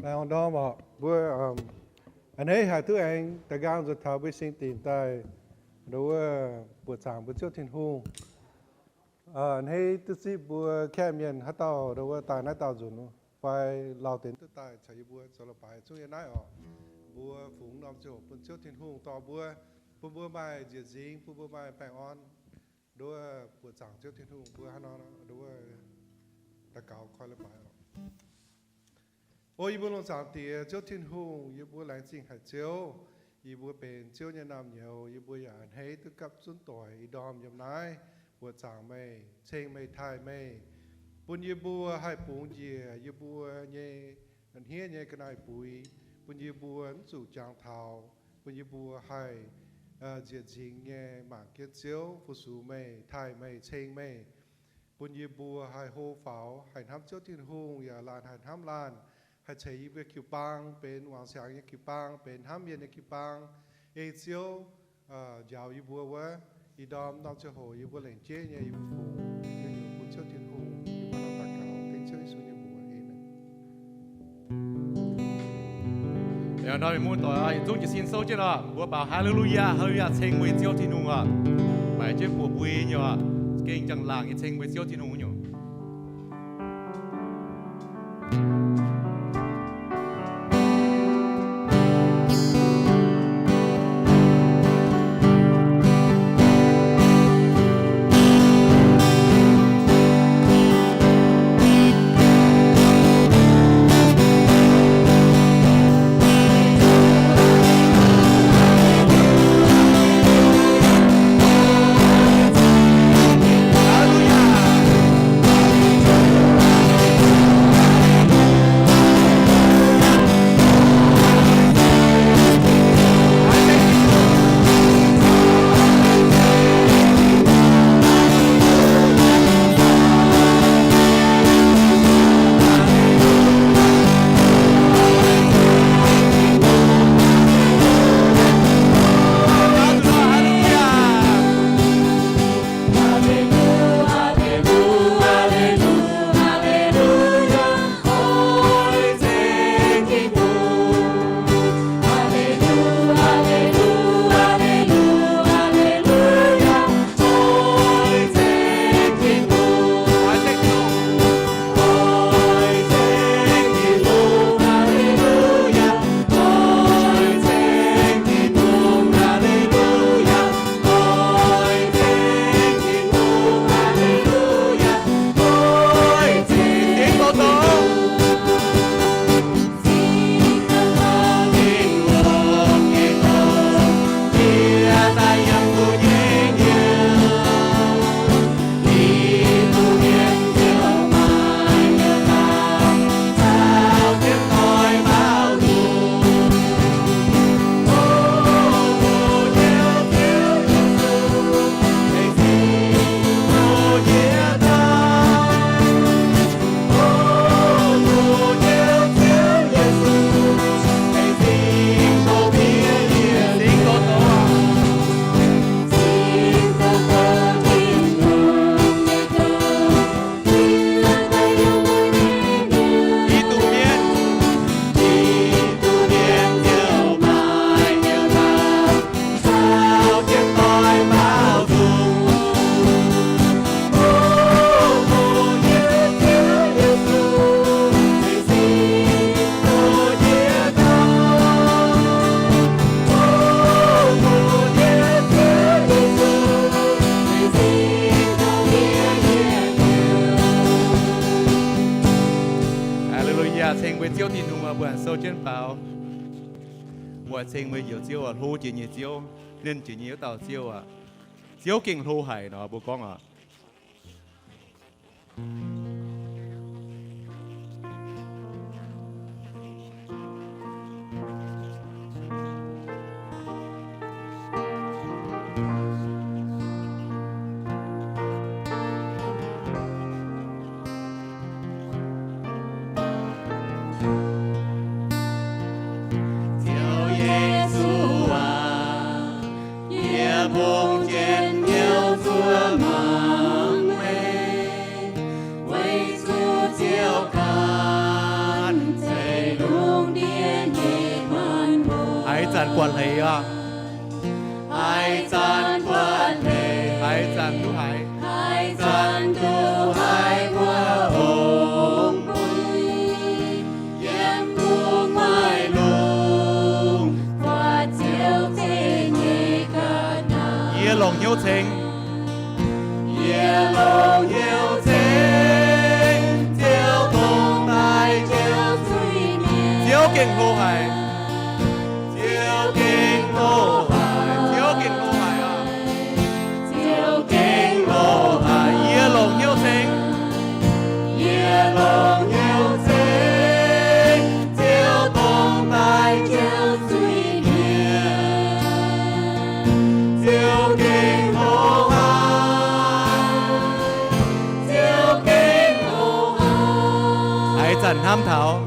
Now đó mà bữa anh ấy hai thứ anh ta gang rồi thảo với sinh tiền tại đối bữa sáng bữa trước thiên hùng anh ấy tự sĩ bữa kem miền hát tàu đối tại nãy tàu rồi phải lao đến tự tại chạy bữa cho là phải chung nãy bữa phúng làm chỗ bữa trước thiên hùng tàu bữa bài diệt dính bữa bài bèn on đối bữa sáng trước thiên hùng bữa hắn nó đối ta cáo coi là bài ôi bữa lông sáng thì trước thiên hùng bữa lạnh sinh hạt chiếu bữa bền chiếu nhân nam nhiều bữa nhà anh hay tự cấp xuân tuổi đom nhầm nái bữa sáng mày chênh mày thay mày bữa bữa hai bún bữa nhẹ anh hiến nhẹ cái này bụi bữa anh chủ trang thảo bữa hai diệt dính nhẹ mảng kết chiếu phụ số mày thay mày chênh mày bữa hai hô pháo hành hám trước thiên hùng làn hành hám lànให้ใช้เวกิปังเป็นวางเสียงกิปังเป็นห้ามเย็นกิปังเจียวยาวยูบัววะอีดอมน้องเจ้าโหยูบัวเหล่งเจี๊ยเนี่ยยูฟูยูบุญเชี่ยวทินหงยูบัวตะเกาเป็นเชี่ยวสุญญบัวเองเดี๋ยวน้อยมุ่งต่อจุ่มจะสิ้นโซ่เจ้าเนาะบัวเปล่าฮาเลลูยาเชงเวเจียวทินหงหมายเจ้าบัวบุยเนาะเก่งจังหลังเชงเวเจียวทินหงเนาะเชงเวเหี่ยวเจียวโลจีเนียเจียวเล่นจีเนียเต่าเจียวเจียวเก่งโลไห่เนาะบุกอง梦见有多忙味，我 Hải dàn tu hải Hải dàn tu hải của hồng bụi yếm cu mai lùng và chiếu thế nhị cả na Yê lòng hiếu thịnh yê lòng hiếu thịnh chiếu tông tài chiếu suy niệm Chiếu kinh lô hải chiếu kinh lô hải Chiếu kinh lô hải à chiếu kinh lô hải Yê lòng hiếu thịnh yê lòng hiếu thịnh chiếu tông tài chiếu suy niệm chiếu kinh lô hải chiếu kinh lô hải Hải dàn ham thảo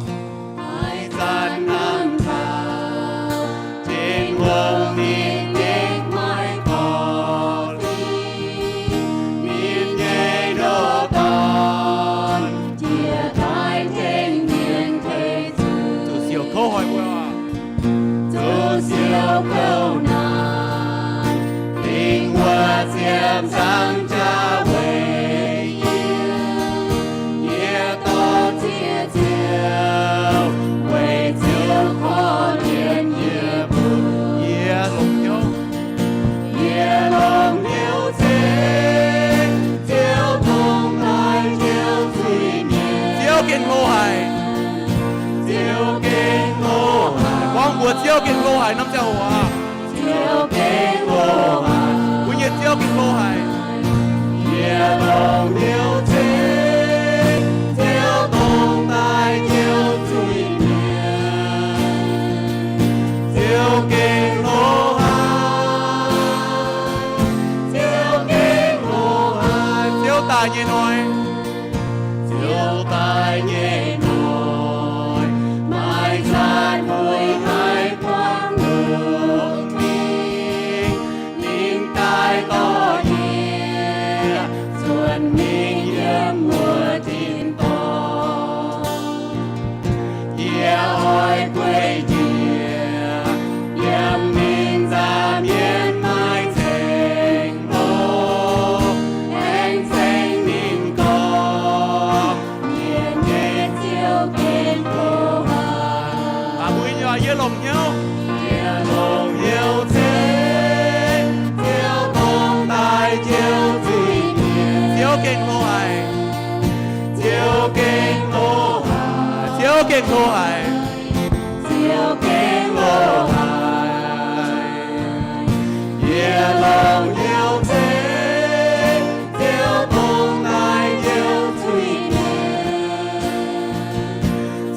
hải dàn nam thảo trên hồng niên đến mai có miền nhẹ đô con chia thái thiên nhiên thế giới Chủ siêu câu hỏi của à Chúa siêu câu nạn tình hoa diệm sang cha quê nhẹ to chia chiều quê chiều khó liên nhẹ bùi Yê lòng hiếu nhẹ lòng yêu thế chiều thông tài chiều suy niệm Chiếu kinh lô hải chiều kinh lô hải Quang bùa chiếu kinh lô hải năm châu à chiều kinh lô hải Quý nhiệt chiếu kinh lô hải nhẹ lòng yêu thế chiều thông tài chiều suy niệm chiều kinh lô hải chiều kinh lô hải Chiếu tài như nói chiều tài nhẹ nổi mai gian vui hai quang đường minh linh tai to nhẹ xuân minh yếm mùa thiên to yeah ôi quê chia yếm minh ra miền mai thành đô anh xanh minh có nhẹ nhẹ chiều kinh cô hà À quý nhờ yê lòng hiếu nhẹ lòng yêu thế chiều tông tài chiều suy niệm Chiếu kinh lô hải chiều kinh lô hải Chiếu kinh lô hải chiều kinh lô hải nhẹ lòng yêu thế chiều tông tài chiều suy niệm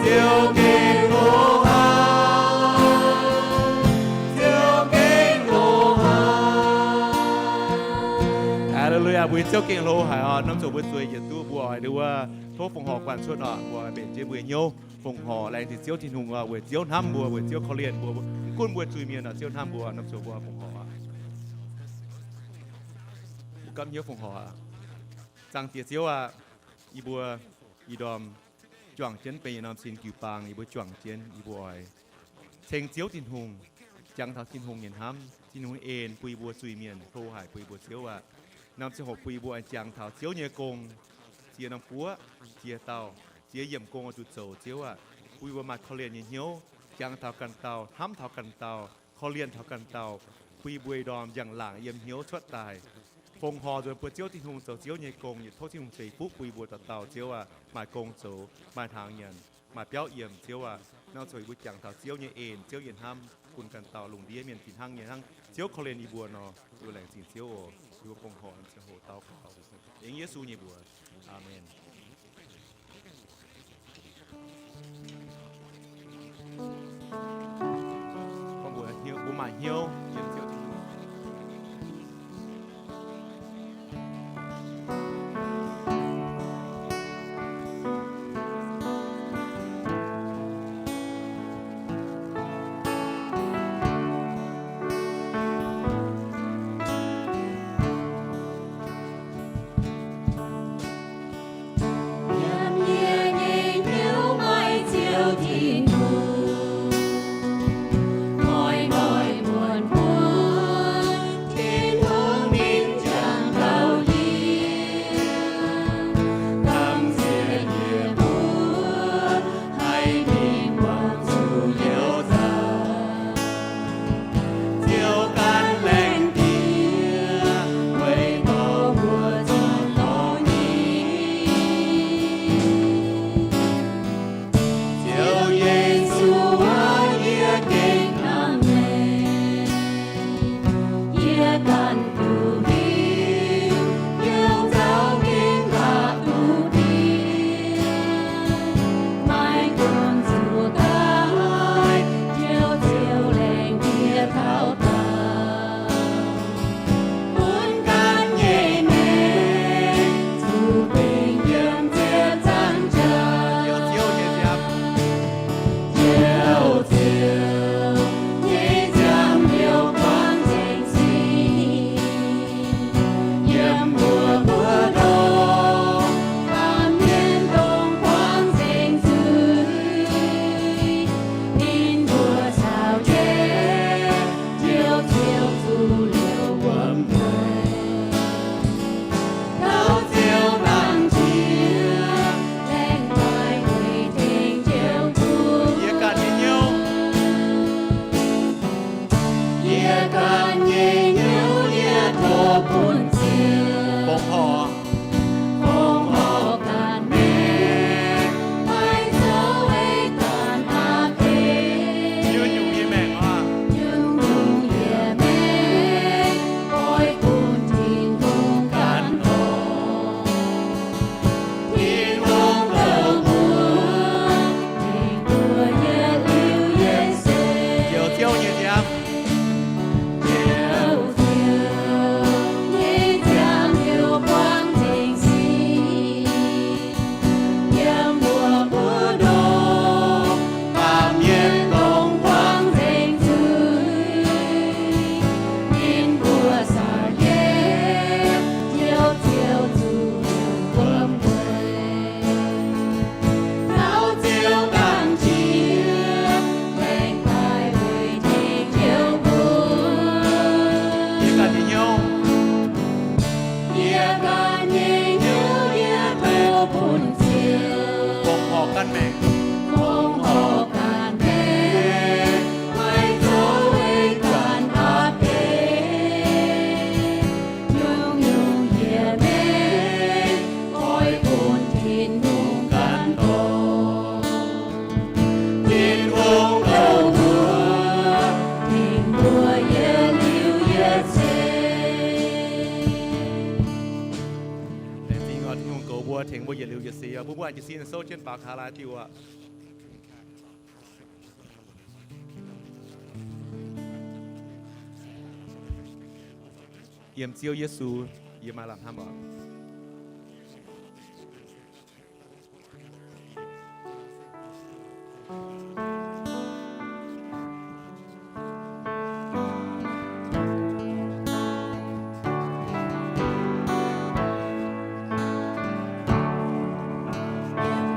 chiều kinh lô hải chiều kinh lô hải Hallelujah quý chiếu kinh lô hải à năm châu bữa tuổi nhiệt tu bùa hải đưa thố phòng họ quan suốt à bùa bể chế bùa nhô phòng họ lại thì chiếu thiên hùng à bùa chiếu năm bùa chiếu khó liền bùa côn bùa chui miền à chiếu năm bùa năm châu bùa phòng họ à cắm nhớ phòng họ à sang tiệt chiếu à y bùa y đom choàng chiếnไปนำสินกิวปางอีบัวchoàng chiếnอีบัวเชงเจียวทินหงจังทาทินหงเห็นห้ำทินหงเอ็นปุยบัวซุยเมียนโทรหายปุยบัวเจียวว่านำเสียหกปุยบัวจังทาเจียวเนียกงเจียน้ำปัวเจียเตาเจียเยี่ยมกงจุดโจเจียวว่าปุยบัวมาเขาเรียนเหี้ยวจังทากันเตาห้ำทากันเตาเขาเรียนทากันเตาปุยบัวดอมอย่างหลังเยี่ยมเหี้ยวชดตายฟงหอโดยปัวเจียวทินหงเจียวเจียวเนียกงอยู่โทษทินหงเจียปุ๊บปุยบัวตัดเตาเจียวว่ามากงโจมาทางเย็นมาเปี้ยวเยี่ยมเจียวว่านอกจากบุจังเตาเจียวเนียเอ็นเจียวเย็นห้ำคุณกันเตาลงเดี้ยเมียนผินห้างเนียห้างเจียวเขาเรียนอีบัวนอดูแหล่งสินเจียวดูฟงหอเจียวโหเตาเขาเองเยซูเนียบัวอาเมน con bùa hiếu bùa mà hiếu hiếu hiếu Ngồi ngồi buồn buồn 也感应有也多本钱。 คงหอกกันแม่ 风和干杯，爱作为干阿杯，永永也美，爱本天空感动，天空的河，天国也流也醉。 แต่จริงอ่ะที่งโกบัวเถงบัวอย่าเร็วอย่าเสียบัวบัวจะซีนโซเชียลปากคาราติวอ่ะเยี่ยมเจียวเยซูเยี่ยมมาหลังห้ามบอก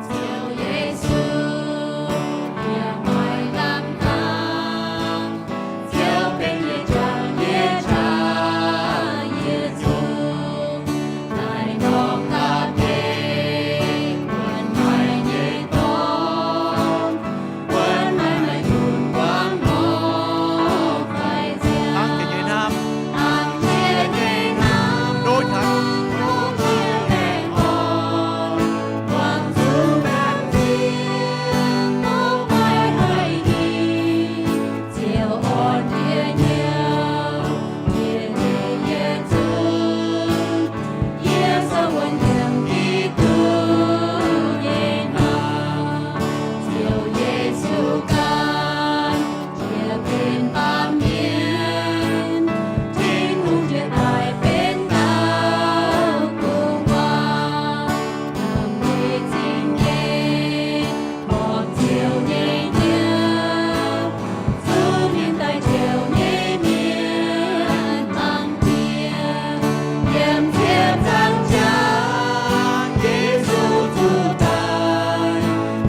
救耶稣，也爱让他，就变也长也长也足，来弄他给，วันใหม่也懂，วันใหม่ไม่ทุนหวังโง่ใครจะ ทั้งเจเยน้ ทำเทียนในน้ำ ำโดยทั้ง 有天美好，光速感激，不会害你，就按月亮，夜里夜中，夜色温凉的度夜难，就耶稣干，也变把面。 天空จะได้เป็นดาวกว้างทำให้จริงเย็นบอกเที่ยวในเดียวสู้เพียงแต่เที่ยวในเมียนอังเพียงเยี่ยมเทียบทั้งใจเยซูทุกตาย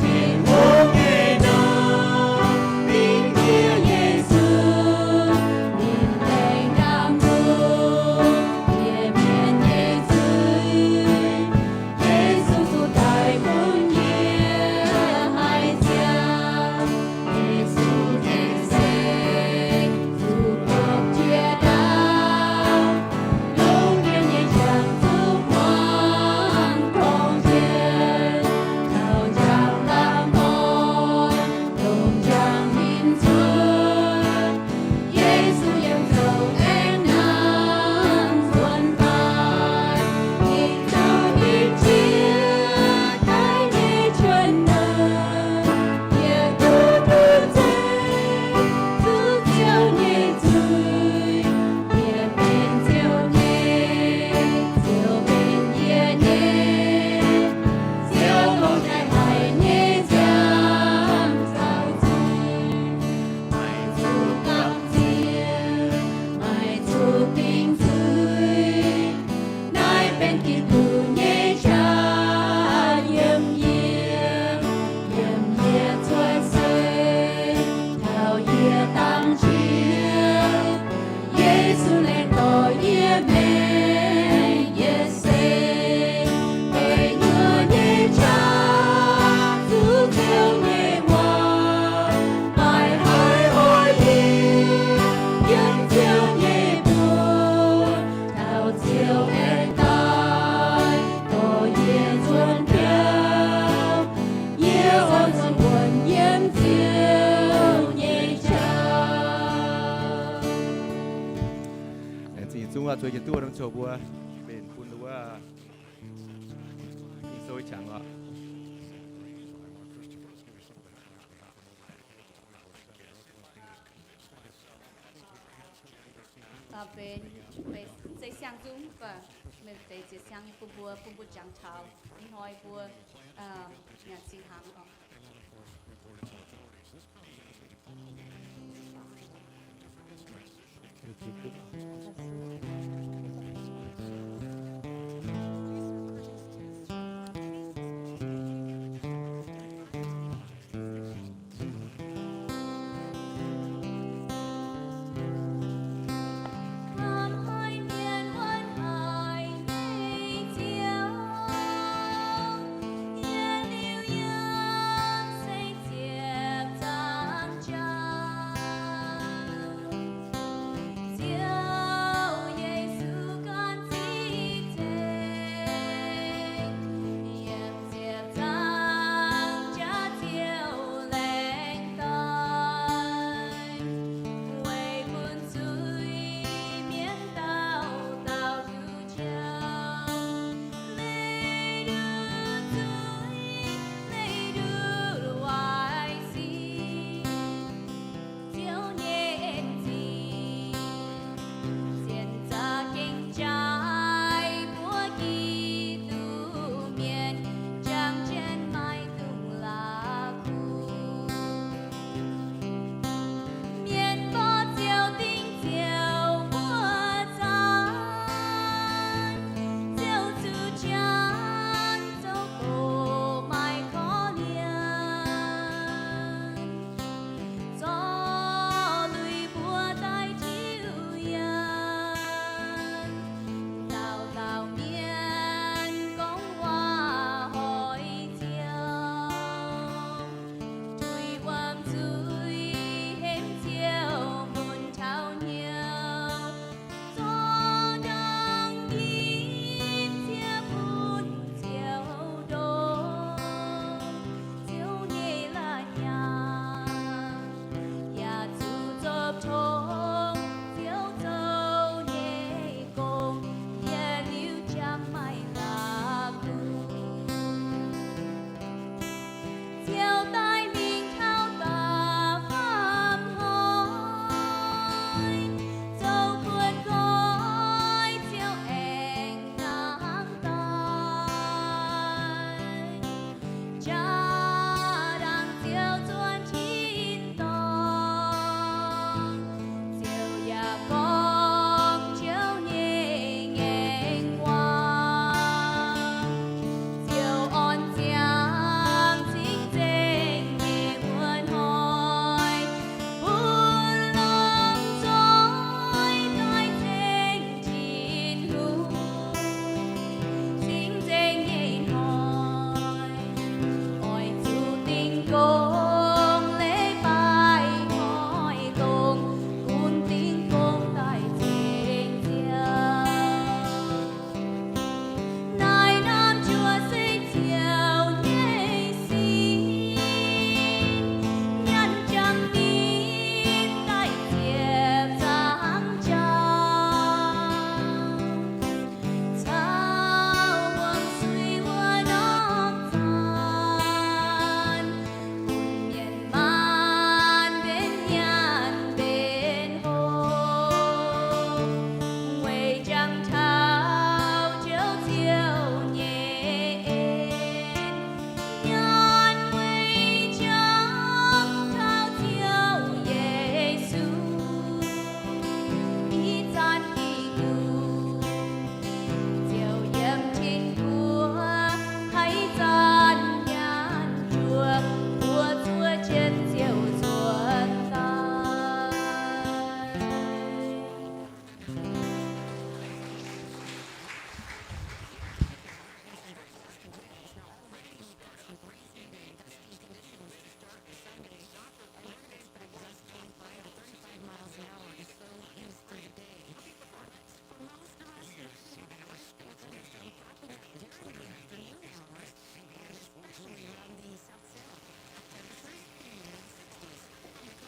ที่โลกเย็นน้ำ冰天耶稣。 年代难度，也免也醉。耶稣所带本也还讲，耶稣的谁足够绝大，永远也将足光空间，照亮浪漫，永将民存。 耶稣ยังทรงเอ็นนางส่วนตายอีกเจ้าอีกเชียได้ในชวนนั้น也都不在主叫你醉也变叫你就变也你就都在爱你将造罪 ไม่ถูกกำเจียไม่ถูกพิงซื้อนายเป็นกิจผู้เยชาเยี่ยมเยียมเยี่ยมเยียช่วยเสยเท่าเยียตั้งเชียเยซูเล่นต่อเยี่ยมเมเยเซเป็นเงินเยชาทุกเที่ยวเยว่า 爱海爱意，ยังเที่ยวเย่บัวเท่าเที่ยวแห่งตายก็เย่จวนเพียวเย่อ่อนจนวนเยี่ยมเที่ยวเย่ชา แต่จริงจุงว่าช่วยจะตัวน้ำโชบัวเป็นคุณหรือว่าอีโซยฉังอ่ะ bên bên dây sang dung và mình dây chỉ sang bùa chẳng chào đi hỏi bùa nhà sinh hàng đó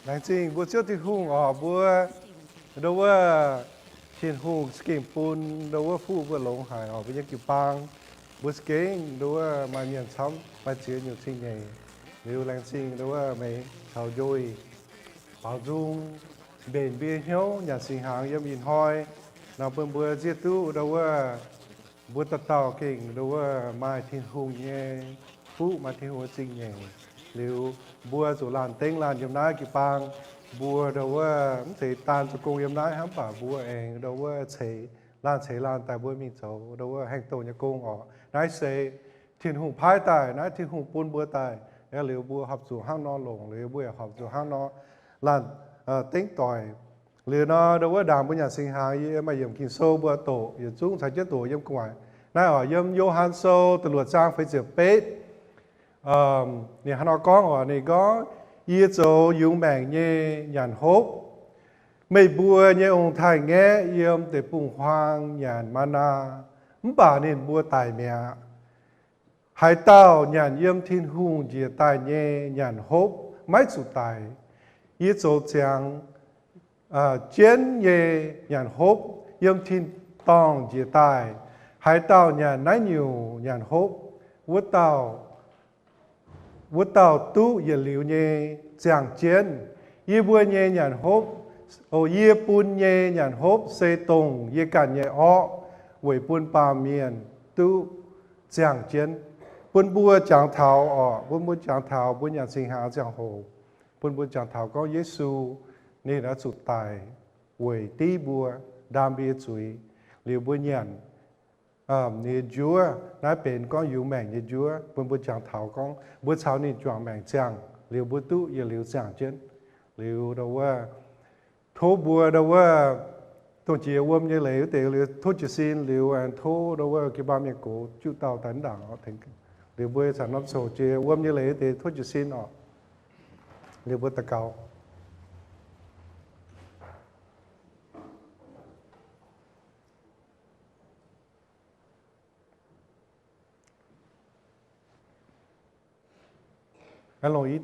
Làng Trinh bữa trước thì hùng ở bữa đâu có trên hùng skin pun đâu có phụ bữa lồng hải ở với những kiểu bang bữa skin đâu có mà nhận sống mà chứa nhiều sinh nhảy nếu làng Trinh đâu có mấy thảo dôi bảo dung bền bia hiếu nhà sinh hàng yếm in hoi nào bữa giết tu đâu có bữa tàu kinh đâu có mai thiên hùng nhé phụ mà thiên hùng sinh nhảy nếu bùa chủ làn tên làn yếm nái kỳ bang bùa đâu sẽ tan cho công yếm nái hám bảo bùa anh đâu sẽ làn tại bùa mình cháu đâu hành tổ nhà công ở nái sẽ thiên hùng phái tài nái thiên hùng buôn bùa tài nếu bùa học chủ hang nó lồng nếu bùa học chủ hang nó làn tính tỏi nếu nó đâu đàm bùa nhà sinh hàng mà yếm kinh sâu bùa tổ yếm chúng sẽ chết tổ yếm ngoài nái ở yếm Johan sâu từ luật trang phải chịu bết nè hắn nói con ở này có yêu châu dùng mảng nhẹ nhàn hốp mấy bùa nhẹ ông thầy nghe yếm để bùng hoang nhàn mana bà nên bùa tài mẹ hai tao nhàn yếm thiên hùng dìa tài nhẹ nhàn hốp mấy chủ tài yêu châu chẳng chiến nhẹ nhàn hốp yếm thiên tòng dìa tài hai tao nhàn nái nhiều nhàn hốp vút tàu tu ye liu nhé giảng chiến ye bua nhé nhàn hốp ye pun nhé nhàn hốp xây tông ye cản nhé ọ với pun pa miền tu giảng chiến pun bua giảng thảo ọ pun bua giảng thảo pun nhàn sinh hạ giảng hồ pun bua giảng thảo có Giêsu nên đã sụt tài với tí bua đam bia chuối liu bua nhànนี่จัวน่าเป็นก็อยู่แม่งนี่จัวบนบนจางเถาก็บนเช้านี่จวงแม่งจางเลี้ยวบุตุอย่าเลี้ยวจางเช่นเลี้ยวเราว่าทุบบัวเราว่าตัวเจียวมยังเหลวแต่เลี้ยวทุจริตเลี้ยวอันทุเราว่ากี่บ้านยังกูจุดเตาตันด่างถึงเลี้ยวบัวสารน้ำโซเจียวมยังเหลวแต่ทุจริตออกเลี้ยวบัวตะเกาanh lỗi ý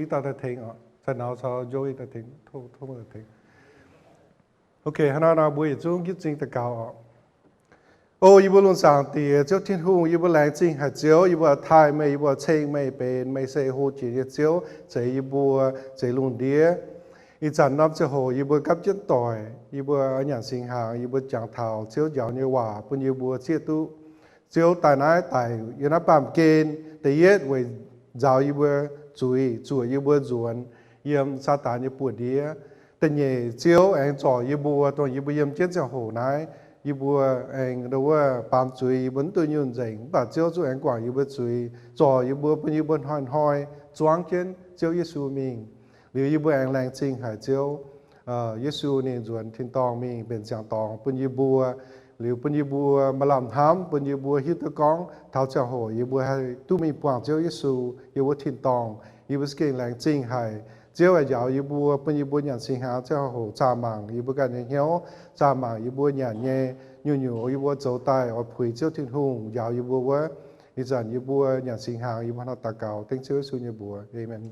tao đã thấy ọ, sao nào sao dối đã thấy, thôi mà đã thấy. Ok, hắn nào buổi chung kiếp chính ta cao ọ. Ô, ý bố luôn sáng tì, cho thiên hùng, ý bố lãng chính hạt chiếu, ý bố thai mây, ý bố chênh mây bền, mây xây hồ chỉ nhiệt chiếu, chạy ý bố, chạy luôn đĩa. Ý chẳng nắp cho hồ, ý bố cấp chất tỏi, ý bố ở nhà sinh hàng, ý bố chẳng thảo, chiếu giáo như hòa, bố ý bố chia tu. Chiếu tài nái tài, ý nắp bàm kênh, tế yết với giáo yêu bữa chuối yêu bữa ruộng yếm sa tàn yêu bùa đĩa tên nhẹ chiếu anh trò yêu bùa tôi yêu bữa yếm chết cho hồ nái yêu bùa anh đâu bám chuối vẫn tôi nhún dành bà chiếu cho anh quảng yêu bữa chuối trò yêu bữa hoan hoi choáng chân chiếu Giêsu mình vì yêu bữa anh làng trình hải chiếu Giêsu nên ruộng thiên tòng mình bên giang tòng bên yêu bùa liu bên yêu bùa mà làm thám bên yêu bùa hít tới con tháo trả hồ yêu bùa hay tu mình quảng chiếu Giêsu yêu bùa thiên tòng yêu bùa kinh làng trình hải chiếu ở giáo yêu bùa bên yêu bùa nhàn sinh hạ trả hồ cha mảng yêu bùa cái này héo cha mảng yêu bùa nhàn nhẹ nhiều yêu bùa dấu tài ở phơi chiếu thiên hùng giáo yêu bùa quá ý rằng yêu bùa nhàn sinh hạ yêu bùa nó tạ cao tiếng chiếu Giêsu yêu bùa amen.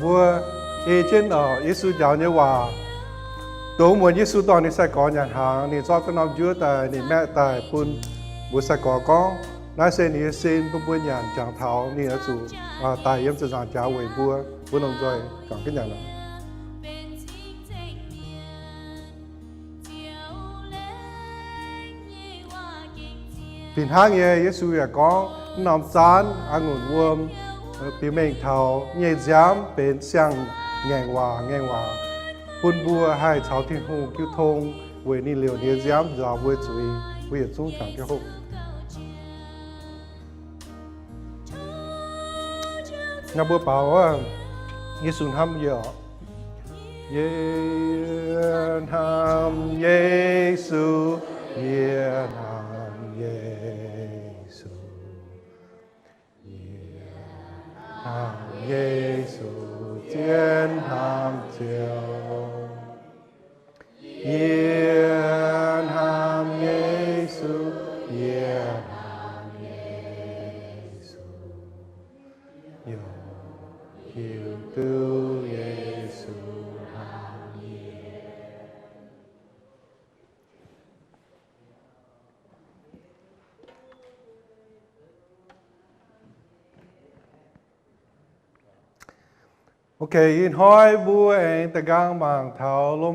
vua trên ở Giêsu giáo như hòa tổ muốn Giêsu tao ni sẽ có nhà hàng ni cho tao năm chúa tại ni mẹ tại pun bữa sẽ có con nói xem ni xin bữa nhà chẳng tháo ni ở chủ tại em sẽ giảng giáo về vua nông rồi chẳng cái nhà nào bình hàng nghe Giêsu là có nằm chán ăn ngủ vuông bị mình tháo nhẹ giảm bên sang nghe hòa quân bùa hai cháu thiên hùng cứu thông với ni liều nhẹ giảm giờ với chuối với chúng chẳng cái hộp ngã bữa bảo Giêsu ham giờ Yên ham Giêsu Yên ham Giêsu Yên ham Giêsu Thiên ham chiều Yên ham Giêsu Yên ham Giêsu yêu thương Giêsu ok, in hỏi bố anh ta gang mang thảo lô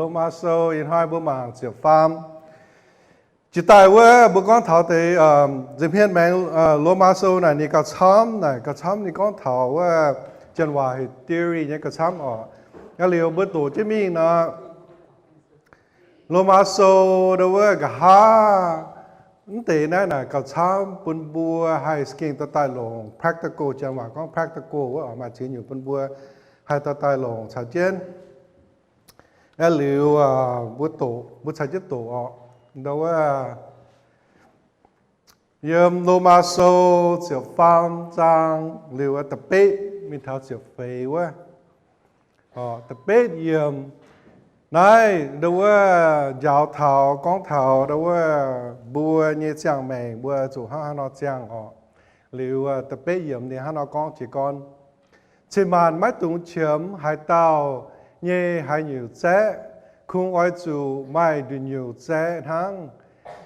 ma sô in hỏi bố mang chiếc pham chỉ tạiว่าbố con thảo thì dìm hiện mang lô ma sô này ni cái chấm ni con thảoว่าchân hòa thì theory những cái chấm cái liều bữa tổ chứ mình nó lô ma sô đâuว่าcái ha thế này là cái chấm bún bùa hay skin ta tai lồng practical chân hòa con practicalว่าmà chỉ nhiều bún bùa hay ta tai lồng chả trên cái liều bữa tổ bữa chả chết tổ đâuว่าyếm lô ma sô chiếc pham trang liều tập bê mình tháo chiếc phê quá tập bê yếm này đâuว่าgiáo thảo con thảo đâuว่าbùa như chẳng mèn bùa chủ hắn nó chẳng liều tập bê yếm thì hắn nó con chỉ con chỉ màn mấy tung chiếm hai tàu như hai nhiều chế không ai chủ mai được nhiều chế thắng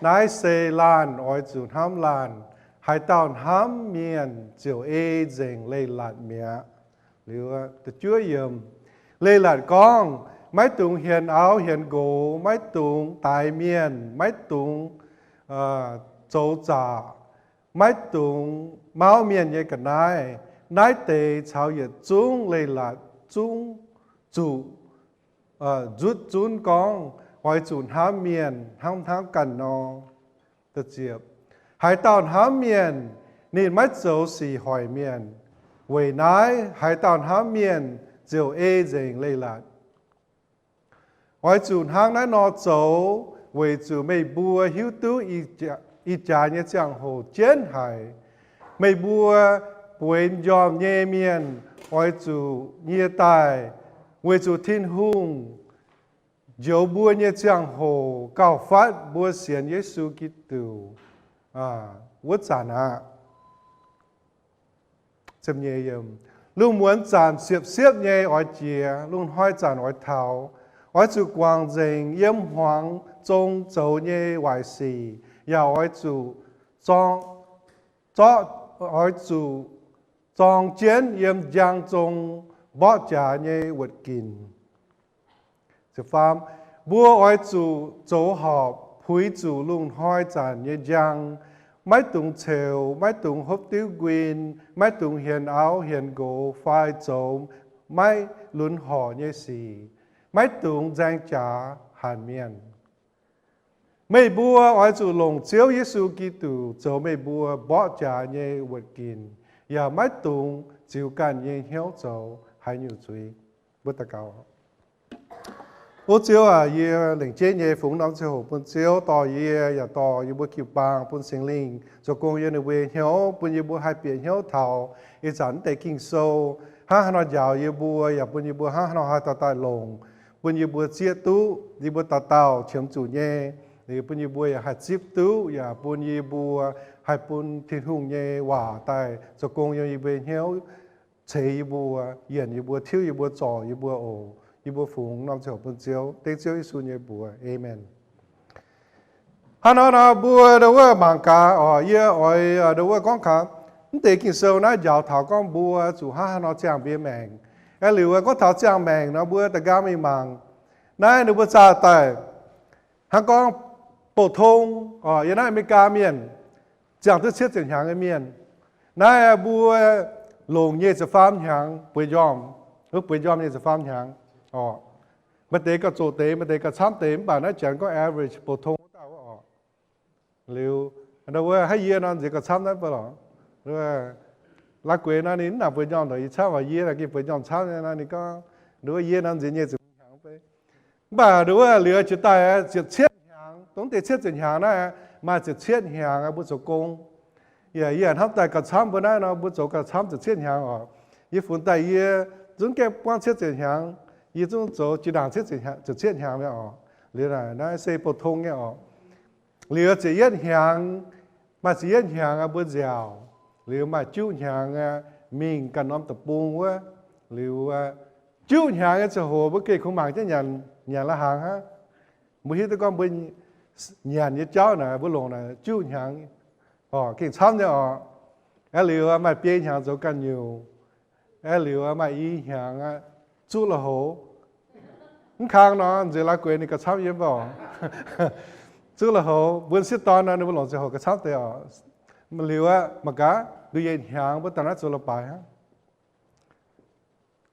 nãy xe lan ai chủ ham lan hai tàu ham miền chiều dành lấy lạt mía liều từ chúa yếm lấy lạt con mấy tung hiền áo hiền gỗ mấy tung tài miền mấy tung châu trà mấy tung máu miền như cái này nãy tề chào yết chung lấy lạt chung chủ rút chun con hỏi chun hám miền hám cần nó tự diệp hải tàu hám miền nên mất dấu xì hỏi miền về nái hải tàu hám miền diều dành lấy lạt hỏi chun hám nái nó dấu về chủ mày bùa hiếu tú y trả như chẳng hồ chiến hải mày bùa quên dòm nhẹ miền hỏi chủ nhẹ tài về chủ thiên hùng dấu bùa như chẳng hồ cao phát bùa xiên Giêsu Kitô vất giản chấm nhẹ yếm lúc muốn giản xiếp nhẹ ở chia lúc hỏi giản ở thảo ở chủ quang dành yếm hoàng trong dấu nhẹ hoài xì và ở chủ ở chủ trong chiến yếm giang trong bỏ trả nhẹ vật kínจะฟาร์มบัวอ้อยจูโจหอบพุยจูลุงห้อยจานเยยังไม่ตุงเชลไม่ตุงฮบติ้วกวินไม่ตุงเฮียนเอาเฮียนโกไฟโจมไม่ลุนห่อเยสีไม่ตุงแจงจ๋าหันเมียนไม่บัวอ้อยจูลงเจียวเยซูกิตูโจไม่บัวบ่จ่าเยวัดกินอย่าไม่ตุงจิวกันเยเหี้ยวโจให้อยู่จุยบุตรเก่าbố chiếu lệnh chế nhẹ phụng năm chiếu hồ bún chiếu tỏ ya tỏ bố kiều bang bún sinh linh cho công yên về hiếu bún bố hai biển hiếu thảo dẫn tới kinh sâu ha nó giàu bố bún bố ha nó hai tai lồng bún bố chia tú bố tàu chiếm chủ nhẹ bún bố hai chip tú bún bố hai bún thiên hùng nhẹ hòa tại cho công yên về hiếu chế bùa yên bùa thiếu bùa trò bùa ổ bùa phụng năm châu bùn chiếu tên chiếu Giêsu như bùa amen hắn nói bùa đâu có bằng cả ở đâu có con cả để kinh sâu nó giáo thảo con bùa chủ hắn nó chẳng biết mèn cái liều có thảo chẳng mèn nó bùa tất cả mình mang này nó bùa trả tài hắn con phổ thông ở này mới cá miền chẳng thức chết chẳng hàng cái miền này bùa lồng nhẹ sẽ phàm hàng bùi yom lúc bùi yom nhẹ sẽ phàm hàng mà tế cả chỗ tế mà tế cả chám tế mà nó chẳng có average phổ thông tao liều đâu hay year nó chỉ cả chám đấy phải không rồi lá quế nó nín là bùi yom rồi chám vào year là cái bùi yom chám nó có đối year nó chỉ nhẹ sẽ hàng phải bà đối liều chỉ tài chỉ chết hàng tổng thể chết chỉ hàng này mà chỉ chết hàng bùi số công giờ hấp tại cả chám bữa nay nó bữa chỗ cả chám chỉ chết hàng phun tại chúng cái quan chết chỉ hàng chúng chỗ chỉ đảng chết chỉ chết hàng vậy liền là nó xây phổ thông nghe liền chỉ yên hàng mà chỉ yên hàng bữa dẻo liền mà chú hàng mình cần năm tập buông quá liền chú hàng cái chỗ hồ bữa kia không mang chứ nhà là hàng ha mới hết con bên nhà như cháu này bữa lồng này chú hàng kinh chăm nhở cái liều mà biến hàng chỗ càng nhiều cái liều mà y hàng chú là hồ khang nó chỉ là quên cái chăm yếm vào chú là hồ buôn xít to nó nó lồng sẽ hồ cái chăm thế mà liều mà cả đôi yên hàng bữa ta nói chỗ là bài ha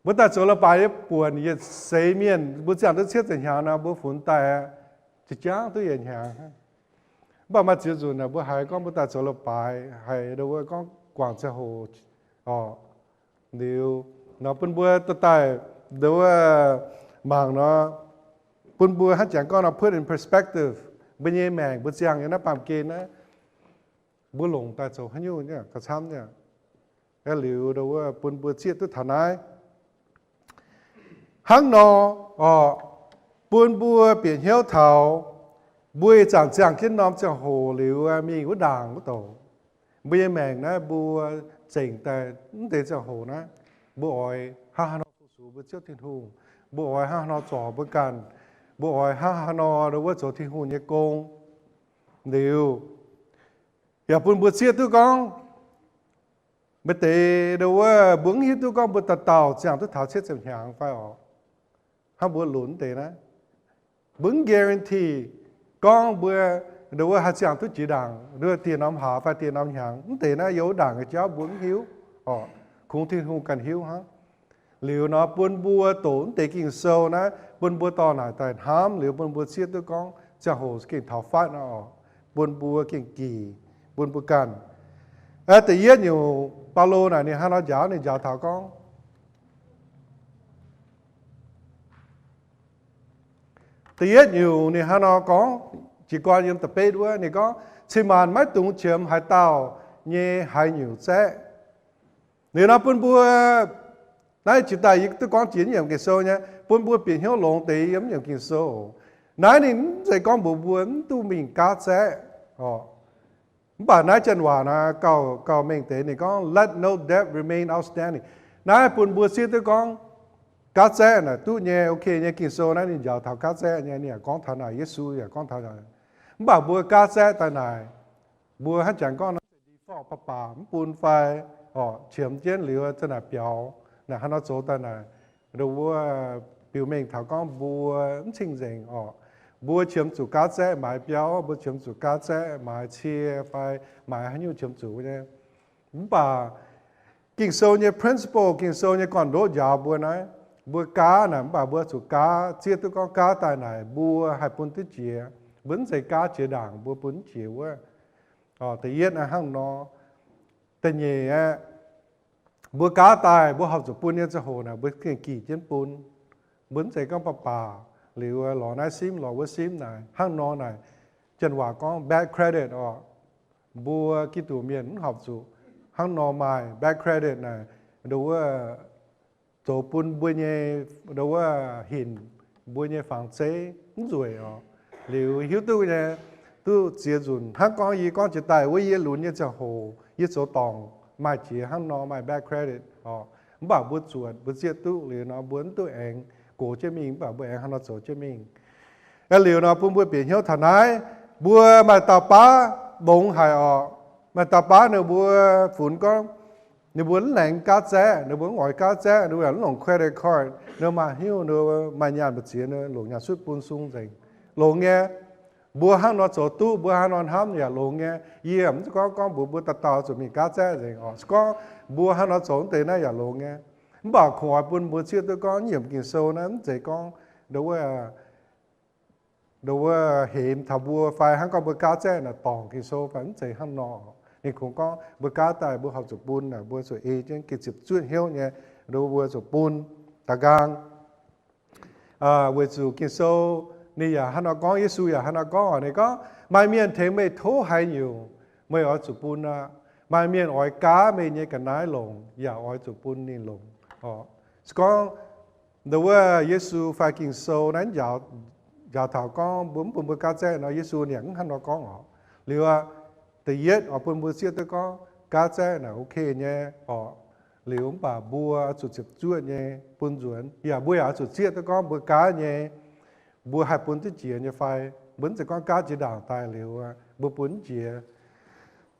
bữa ta chỗ là bài buồn như xây miền bữa chẳng tới chết hàng nào bữa phun tai chỉ chán đôi yên hàng bà mà chỉ dùng là bữa hai con bữa ta cho nó bài hay đâu con quảng cho hồ nếu nó bên bữa ta tại đâu mảng nó bên bữa hát chẳng con nó put in perspective bên nhẹ mèn bữa giang nó làm kia nó bữa lồng ta cho hay nhiều nhá cả trăm nhá cái liều đâu bên bữa chết tôi thằng này hắn nó bên bữa biển hiếu thảo bùi chẳng cái nom chẳng hồ liều mình có đàng có tổ bây mèn nó bùa chỉnh tại để chẳng hồ nó bùi ha nó số bữa trước thiên hùng bùi ha nó trò bữa càn bùi ha nó đâu có chỗ thiên hùng như công liều giờ bữa trước tôi con bây giờ đâu có bướng hiếp tôi con bữa tàu chẳng tôi tháo chết chẳng hàng phải không ha bữa lún thế đó bướng guarantee con bữa đâu có hạt chẳng tôi chỉ đảng đưa tiền năm hạ phải tiền năm hàng tiền nó yếu đảng cái cháu muốn hiếu không thiên hùng cần hiếu hả liệu nó buôn bua tốn để kinh sâu nó buôn bua to này tại hám liệu buôn bua xiết tôi con chẳng hồ kinh thảo phát nó buôn bua kinh kỳ buôn bua cần tự nhiên nhiều bao lô này hai nó giáo thảo con tự nhiên nhiều này hai nó có chỉ qua những tập bê đua này có chỉ màn mấy tung chiếm hai tàu như hai nhiều xe nếu nó buôn bua nãy chỉ tại tôi con chiến nhiều cái số nhá buôn bua biển hiếu lồng tí giống nhiều cái số nãy thì dạy con bố buôn tu mình cá xe bà nãy chân hòa là cầu mình thế này con let no debt remain outstanding nãy buôn bua xí tôi con cá xe này tu nhẹ ok nhẹ cái số nãy thì giờ thảo cá xe nhẹ nè con thằng này Giêsu ya con thằng này bà bùa cá xe tại này bùa hát chẳng con nó đi phò bà buôn phai chiếm chiến liều trên là biểu là hắn nó chỗ tại này rồi bùa biểu mình thảo con bùa chinh dình bùa chiếm chủ cá xe mãi biểu bùa chiếm chủ cá xe mãi chia phai mãi hay nhiều chiếm chủ nhé bà kinh sâu như principle kinh sâu như con đốt giáo bùa này bùa cá này bà bùa chủ cá chia tôi con cá tại này bùa hai bốn tích chia vẫn dạy cá chế đảng bữa bốn chiều á, tự nhiên là hàng nó tự nhiên á bữa cá tài bữa học chụp bún như cho hồ nào bữa kiện kỳ trên bún vẫn dạy con bà liệu lò nái sim lò bữa sim này hàng nó này chân hòa con bad credit bữa kỹ thuật miền học chụp hàng nó mài bad credit này đâu chỗ bún bữa như đâu hình bữa như phẳng chế rồi liệu hiếu tôi nè tôi chỉ dùng hắn con gì con chỉ tài với lún như cho hồ như số tòng mà chỉ hắn nó mà bad credit bảo bữa chuột bữa giết tu liều nó muốn tu anh cổ chế mình bảo bữa anh hắn nó chỗ chế mình cái liều nó bún bữa biển hiếu thằng ấy bữa mà tàu bá bông hải ọ mà tàu bá nữa bữa phun có nếu muốn lãnh cá chế nếu muốn ngồi cá chế nếu muốn lồng credit card nếu mà hiếu nếu mà nhà một chuyện nữa lồng nhà suốt bún sung dành lồng nghe bữa hắn nó chỗ tu bữa hắn nó ham nhà lồng nghe yếm có bữa tàu rồi mình cá chế dành có bữa hắn nó chỗ tới này nhà lồng nghe bảo khỏi bún bữa chưa tôi có nhiệm kỳ sâu nữa chỉ con đâu hiểm thà bữa phải hắn có bữa cá chế là tòng kỳ sâu vẫn chỉ hắn nọนี่คงก็บกาตายบเขาจุบุญนะบสวยจังกิจจุดเหี้ยวเนี่ยดูบจุบุญตะกางบจุกินโซนี่อย่าฮันก้องเยซูอย่าฮันก้องนี่ก็ไม่เมียนเทไม่โทหายอยู่ไม่เอาจุบุญนะไม่เมียนอ้อยกาไม่เนี่ยกันน้ายลงอย่าอ้อยจุบุญนี่ลงก็ดูว่าเยซูไฟกินโซนั้นอย่าถาวก้องบุ้มบกาเจ้นะเยซูเนี่ยฮันก้องหรือว่าแต่เย็ดอเป็นบัวเสียตัวก็กาแจ้น่ะโอเคเนี่ยหรือป่าบัวจุดเจ็บจุดเนี่ยปุ่นจวนอย่าบัวอย่าจุดเสียตัวก็บัวกาเนี่ยบัวหายปุ่นที่เจียเนี่ยไฟเหมือนจะก็กาจีด่างตายหรือว่าบัวปุ่นเจีย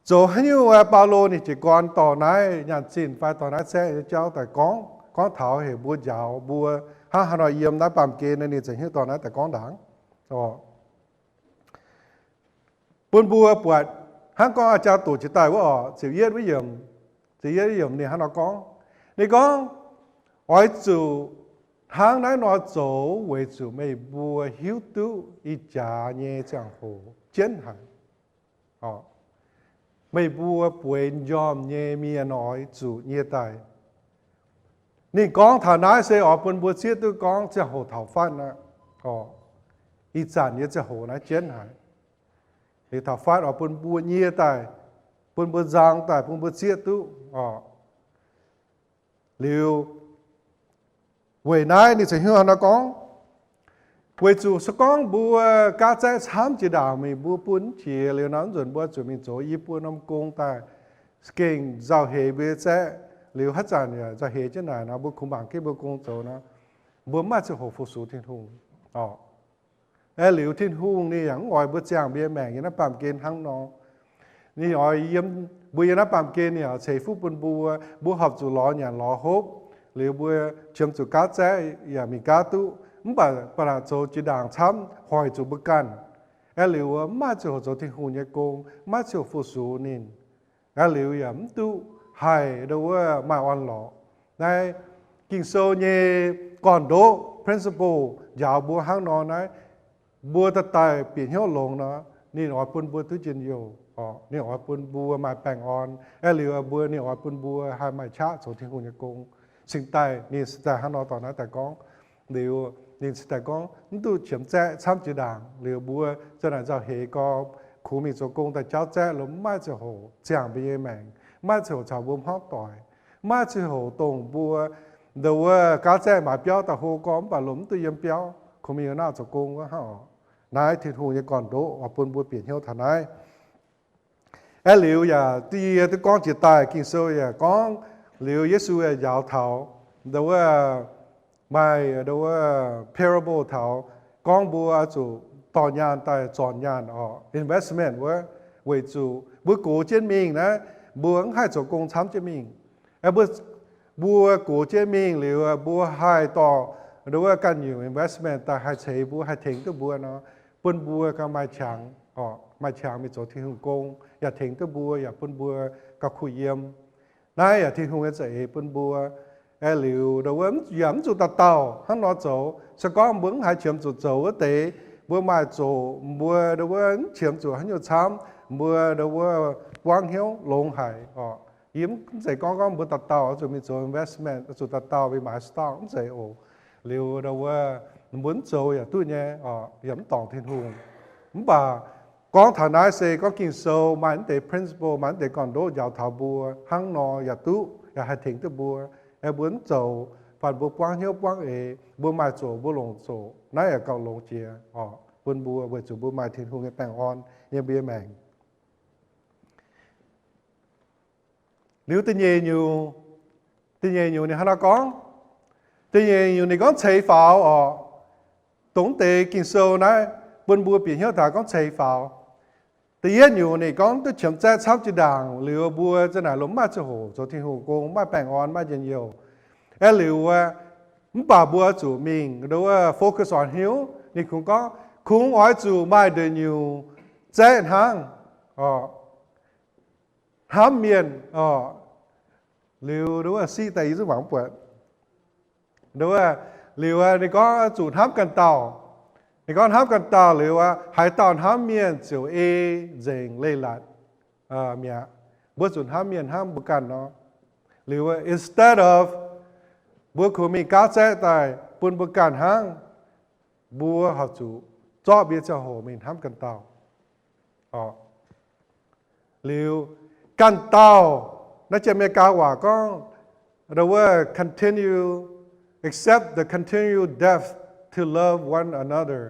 โจให้ยูว่าปาโลนี่จีก่อนต่อไหนยันสินไฟต่อไหนแซ่เจ้าแต่ก้องเถาเหบัวยาวบัวห้าหน่อยเยี่ยมนะปั๊มเกณฑ์นี่จะให้ต่อไหนแต่ก้องด่างปุ่นบัวปวดhắn cóอาจารย์tổ chức tàiว่าสิเย็ดวิยมเนี่ยhắn cóนี่ก็อ้อยจู่ทางนั้นเราโจไว้จู่ไม่บัวหิวตู้อีจ่าเนี่ยจังโหเจนหันไม่บัวป่วยยอมเนี่ยมีน้อยจู่เนี่ยตายนี่กองฐานะเสียออกเป็นบัวเสียตัวกองจะโหเท่าฟันนะอีจ่าเนี่ยจะโหนะเจนหันthì thảo phát ở bên bùa nhia tại bên bùa giang tại bên bùa chia tu liều quầy nãy thì sẽ hiểu nó có quầy chủ sẽ có bùa cá trái xám chỉ đào mình bùa bún chỉ liều nón rồi bùa chủ mình chỗ y bùa nông công tại kinh giao hệ bê trái liều hết tràn nhỉ giao hệ chứ này nó bùa không bằng cái bùa công chỗ nó bùa mà sẽ hổ phục số thiên hùngหลิวทิ้นหุ่งนี่อย่างอ้อยบุจางเบี้ยแมงยันปั๊มเกณฑ์ทั้งนอนี่อ้อยยิ้มบุยยันปั๊มเกณฑ์เนี่ยเฉยฟุบนบัวหับจุล้ออย่างล้อฮบหรือบัวเชื่อมจุกาแจ้อย่างมีกาตุมั่งปะโจจีด่างช้ำหอยจุบุกันหลิวมาโจโจทิ้นหุ่งเนี่ยโกงมาโจฟุสูนินหลิวอย่างตุไฮดูว่ามาวันหล่อในกิ่งโซเนี่ยก่อนโด principle ยาวบัวห้างนอนนะบัวตะไตเปลี่ยนเหี้ยวลงเนาะนี่อ๋อปุ่นบัวทุจินโยนี่อ๋อปุ่นบัวมาแปลงอ่อนหรือบัวนี่อ๋อปุ่นบัวหายมาชะโสทิ้งคุณยากงสิ่งใต้นี่สแต่ฮันนอตอนนั้นแต่ก้องเดี๋ยวนี่สแต่ก้องนี่ตู้เฉียมแจ้ช้ำจีด่างหรือบัวเจ้าหน้าเจ้าเฮก็ขูมีโจกงแต่เจ้าแจ้หรือไม่จะโหจางไปยังแมงไม่จะโหชาวบุ้มฮอกต่อยไม่จะโหตรงบัวเดี๋ยวก้าแจ้หมาเปี้ยวแต่โหก้อมป่าหลุมตัวเยี่ยมเปี้ยวขูมีหน้าโจกงก็ห่อนายที่หูยังก่อนโดว่าปุ่นบัวเปลี่ยนเหี้ยวฐานายเหลียวอย่าตีตัวก้องจิตตายกินโซ่อย่าก้องเหลียวเยซูอย่ายาวเท้าเดี๋ยวว่าไม่เดี๋ยวว่า parable เท้าก้องบัวจูต่อยานตายจอนยานinvestment ว่าเวจูบัวกูเจนมิงนะบัวให้จกงช้ำเจนมิงบัวกูเจนมิงหรือบัวให้ต่อหรือว่าการอยู่ investment แต่ให้ใช้บัวให้ถึงตัวบัวเนาะปุ่นบัวก็มาฉางมาฉางมีโจที่หุ่งกงอย่าถึงตัวบัวอย่าปุ่นบัวก็คุยเยี่ยมนายอย่าที่หุ่งจะเอปุ่นบัวหรือเดี๋ยวว่าย้ำจุดเต่าข้างนอกโจสก้อมบังให้เชื่อมจุดโจว่าเตะบัวมาโจบัวเดี๋ยวว่าเชื่อมจุดให้อยู่ช้ำบัวเดี๋ยวว่าวางเหี้ยวลงหายยิ้มใส่ก้อนบัวเต่าจุดมีโจ investment จุดเต่าไปหมายสต็อกใส่โอหรือเราว่าmuốn sâu ya tu nhé yếm tòng thiên hùng bà con thằng này sẽ có kinh sâu mà anh để principle mà anh để còn đốt giáo thảo bùa hăng nọ ya tu ya hai thỉnh tu bùa em muốn sâu phản bùa quang hiếu quang bùa mai sâu bùa lồng sâu nãy ở cầu lồng chia buôn bùa với chủ bùa mai thiên hùng cái bèn on như bia mèn nếu tự nhiên thì nhiều nhiều này hắn con thì nhiều nhiều này con chạy pháo ở tổng tế kinh sâu này buôn bùa biển hiệu thảo con chạy pháo thì ít nhiều này con tôi chấm trái sáu chỉ đảng liều bùa cho này lốm mát cho hồ cho thiên hồ cô mát bèn on mát nhiều nhiều liều bà bùa chủ mình đâu focus on hiếu thì cũng có cũng nói chủ mai đời nhiều trái hàng hám miền liều đó si tay giúp bảo quật đó liều thì có chủ hám cần tàu thì con hám cần tàu liều hải tàu hám miền chiều dành lây lạt mẹ bữa chủ hám miền hám bữa cần nó liều instead of bữa của mình cá trái tài buôn bữa cần hang bữa học chủ cho biết cho hồ mình hám cần tàu liều cần tàu nó chỉ mấy cái quả có the word continue accept the continual depth to love one another.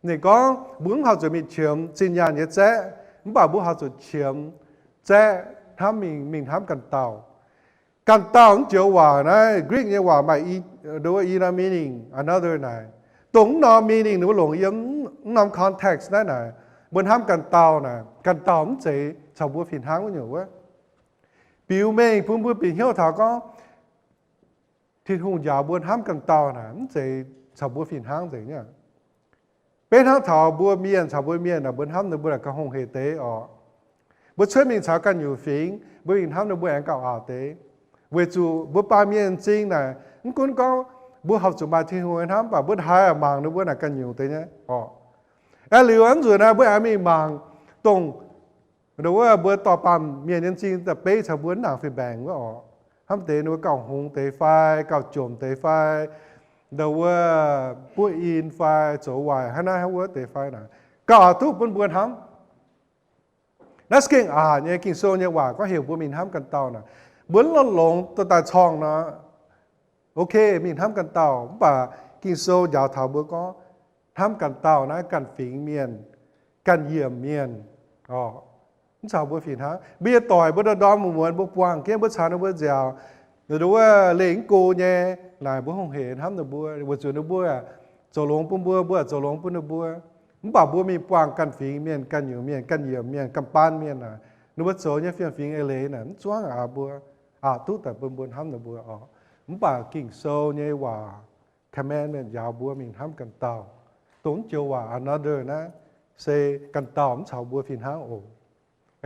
Này có muốn học chủ mình chiếm tin nhàn như thế, muốn bảo muốn học chủ chiếm thế, tham mình tham cần tàu cũng chịu quả này Greek như quả mà đối với meaning another này, tổng nó meaning nó lồng yếm nằm context này muốn tham cần tàu cũng chỉ chào bữa phiền háng của nhiều quá. Biểu mình phun bữa biển hiệu thảo có thì hùng giáo buôn ham cần tàu nè, chỉ chào bữa phiền háng gì nhá. Bên ham thảo bữa miên chào bữa miên là buôn ham nó bữa là cái hùng hệ tế bữa chơi mình chào cần nhiều phiền, bữa mình ham nó bữa ăn cào tế. Về chủ bữa ba miên chính này, cũng có bữa học chủ bài thì hùng ham và bữa hai màng nó bữa là cần nhiều tế nhá. Liều ăn rồi na bữa ăn mình màng tông đâu bữaต่อปั๊มเมียนจริงแต่เป๊ะชาวบ้านหนังไฟแบงว่าห้ามเตะนู้เก่าหงเตะไฟเก่าโจมเตะไฟเดี๋ยวปุ่ยอินไฟโจวายให้น่าให้ว่าเตะไฟน่ะก็ทุกบนบนห้ามนักเก่งเนี่ยกินโซเนี่ยว่าก็เหี่ยวปุ่ยมินห้ามกันเต่าน่ะบนละหลงตัวตาช่องนะโอเคมินห้ามกันเต่าป่ากินโซยาวเท้าบัวก็ห้ามกันเต่านะกันฝิงเมียนกันเยี่ยมเมียนchào bữa phiền hả bia tỏi bữa đó một muốn bữa quang kia bữa sáng nó bữa dẻo rồi đúng lấy cô nhé lại bữa không hề hám được bữa chuyện nó bữa chỗ lông bữa chỗ lông nó bữa bảo bữa mình quang căn phím miền căn nhiều miền căn pan miền nó bữa chỗ nhé phiền lấy nè choáng bữa tốtแต่bữa hám được bữa bảo kinh sâu nhéว่า commandment ยาวbữa mình hám cần tàu tốn chiềuว่า another นะ say กันตาวchào bữa phiền hả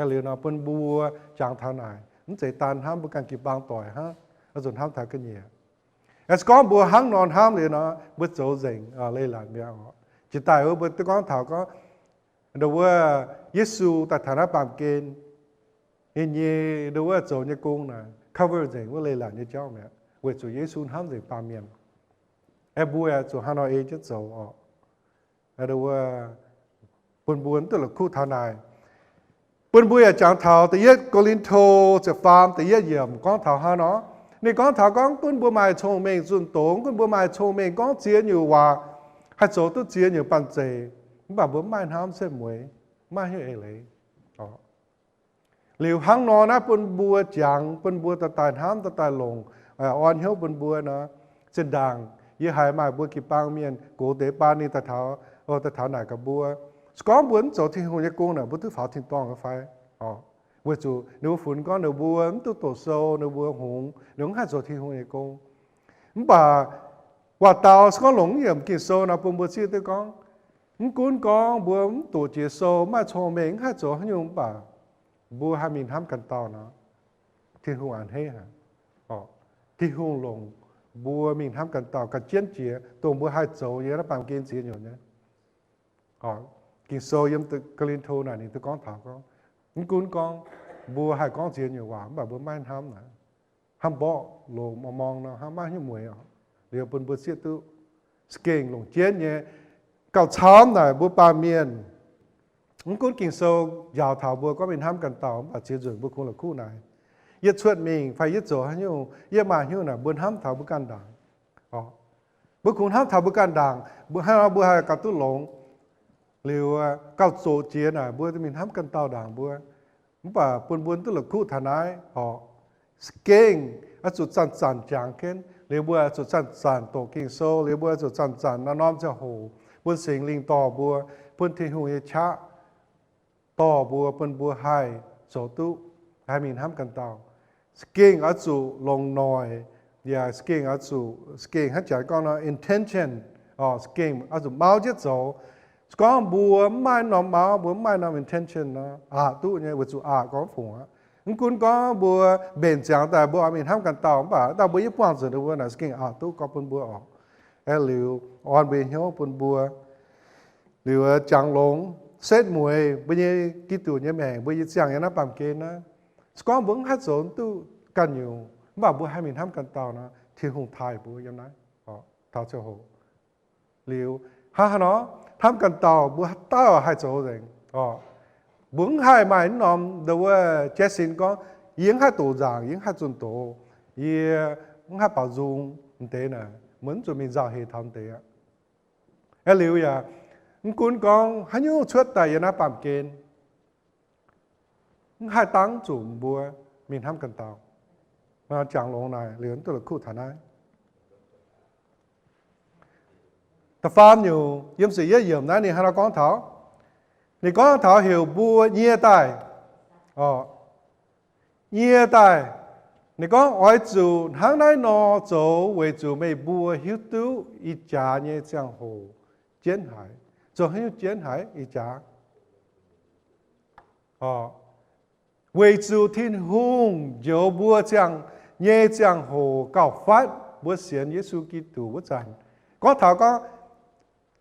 liều nó phân bùa chẳng thao này, nó chỉ tàn ham bữa càng kịp bang tỏi ha, nó dùng ham thảo cái gì, có bùa hăng non ham liều nó bữa chỗ dình lây lan miệng họ, chỉ tại bữa tôi có thảo có, đâu Giêsu tại thằng bám kên, như đâu chỗ như cung này cover dình với lây lan như cháu mẹ, với chỗ Giêsu ham dình bám miệng, bùa chỗ Hà Nội chết chỗ họ, đâu buồn tức là khu thảo này. Bữa bữa chẳng thảo tự nhiên Corintoจะฟาร์มtự nhiên yểm con thảo ha nó, này con thảo con bữa mai thông minh dùn tốn, bữa mai thông minh con chia nhiều hòa, hai chỗ tôi chia nhiều bàn chế, bảo bữa mai ham sẽ muối, mai như ấy lấy, liều hăng nó na bữa chẳng bữa tài ham tài lồng, on hiếu bữa nó trên đàng, như hai mai bữa kịp bang miền, cố tế ban đi tài thảo này cả bữa có muốn chỗ thiên hồn nhắc cung nào bữa thứ pháo thiên toang cái phải bữa chủ nếu phun có nếu bữa tôi tổ sâu nếu bữa hùng nếu hai chỗ thiên hồn nhắc cung bà quả tàu có lủng hiểm kỳ sâu nào bữa chia tôi con cuốn con bữa tổ chia sâu mà cho mình hai chỗ hay nhung bà bữa hai mình ham cần tàu nó thiên hồn ăn hết hả thiên hồn lủng bữa mình ham cần tàu cần chiến chia tổ bữa hai chỗ như nó bằng kiên chiến nhiều nhé kinh sâu yếm từ Corinto này thì tôi con thảo con, những con bùa hai con chuyện nhiều quá, bà bữa mai ham nè, ham bỏ lồ mà mong nó ham mai như mùi điều bữa bữa xưa tôi skiing lồng chiến nhé, cào chám này bữa ba miền, những con kinh sâu giàu thảo bữa có mình ham cần tàu bà chia rồi bữa cũng là khu này, yết chuột mình phải yết chỗ hay nhiều, yết mà nhiều nè bữa ham thảo bữa can đảng, bữa cũng ham thảo bữa can đảng, bữa hai cả tôi lồng liều cao số chia này bữa thì mình ham cần tàu đảng bữa, bà buồn tức là khu thà nái họ skiing จุดจันจางเข็นหรือบัวจุดจันโตกิงโซหรือบัวจุดจันน้อมจะหูบนสิงลิงต่อบัวปุ่นที่หูเอชะต่อบัวปุ่นบัวไฮโสตุให้มีน้ำกันเตาสกิงอัจุลงหน่อยอย่าสกิงอัจุสกิงให้ใจก็นะ intention สกิงอัจุเมาเจ็ดโซก็บัวไม่นอมเมาบัวไม่นอม intention นะตู้เนี่ยบัวจุก็ฝูงคุณก็บัวเบนจางแต่บัวมีน้ำกันเตาป่ะแต่บัวญี่ปุ่นสุดบัวน่ะสกิงตู้ก็ปุ่นบัวออกหรืออ่อนเบนเหี่ยวปุ่นบัวหรือจางหลงเซตมวยบัวยี่กิตูเนี่ยแม่บัวยี่จางอย่างนั้นปั๊มเกณฑ์นะก็บังคับสอนตู้กันอยู่บ่าบัวให้มีน้ำกันเตานะที่หงไทยบัวยังไงเท่าเจ้าโหหรือฮ่าเนาะทำกันเตาบัวเต้าให้โจเองบุ้งให้มาหนอมดูว่าเจสินก็ยิงให้ตัวจางยิงให้จนโตยิงให้ป่าจุงเตะน่ะเหมือนจะมีจ่าเหตุทำเตะหรืออย่างคุณก็ให้ยูช่วยแต่ยังน่าปั๊มเกณฑ์ให้ตั้งจุ่มบัวมีทำกันเตามาจางลงในเหลือตัวคู่ฐานะแต่ฟาร์มอยู่ยิ่งสิเยอะเยี่ยมนะนี่ให้เราก้อนเท้านี่ก้อนเท้าเหี่ยวบัวเยี่ยตายเยี่ยตายนี่ก้อนอ้อยจูทางไหนนอโจไว้จูไม่บัวหิวตู้อีจ่าเนี่ยจังโหเจียนหายโจให้เจียนหายอีจ่า为主天空有波将耶将河高发，我选耶稣基督我赞。嗰頭講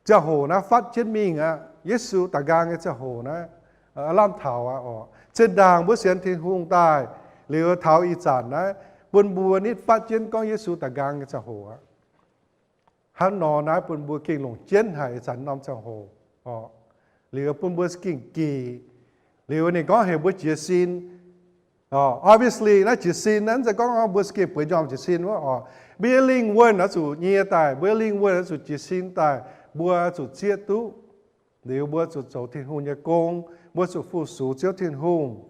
只河呢發出面啊，耶穌大家嘅只河呢攬頭啊即ดัง我選天空大，你個頭一讚呢，本部呢發展講耶穌大家嘅只河啊，喺內呢本部經龍真係讚諗只河你個本部經記。liệu này có hiểu bữa chia xin obviously nó chia xin nó sẽ có bữa skip bữa dòng chia xin quá bữa linh quân nó chủ nhẹ tài bữa linh quân nó chủ chia xin tài bữa chủ chia tú liệu bữa chủ走thiên hùng nhà công bữa chủ phụ số chiếu thiên hùng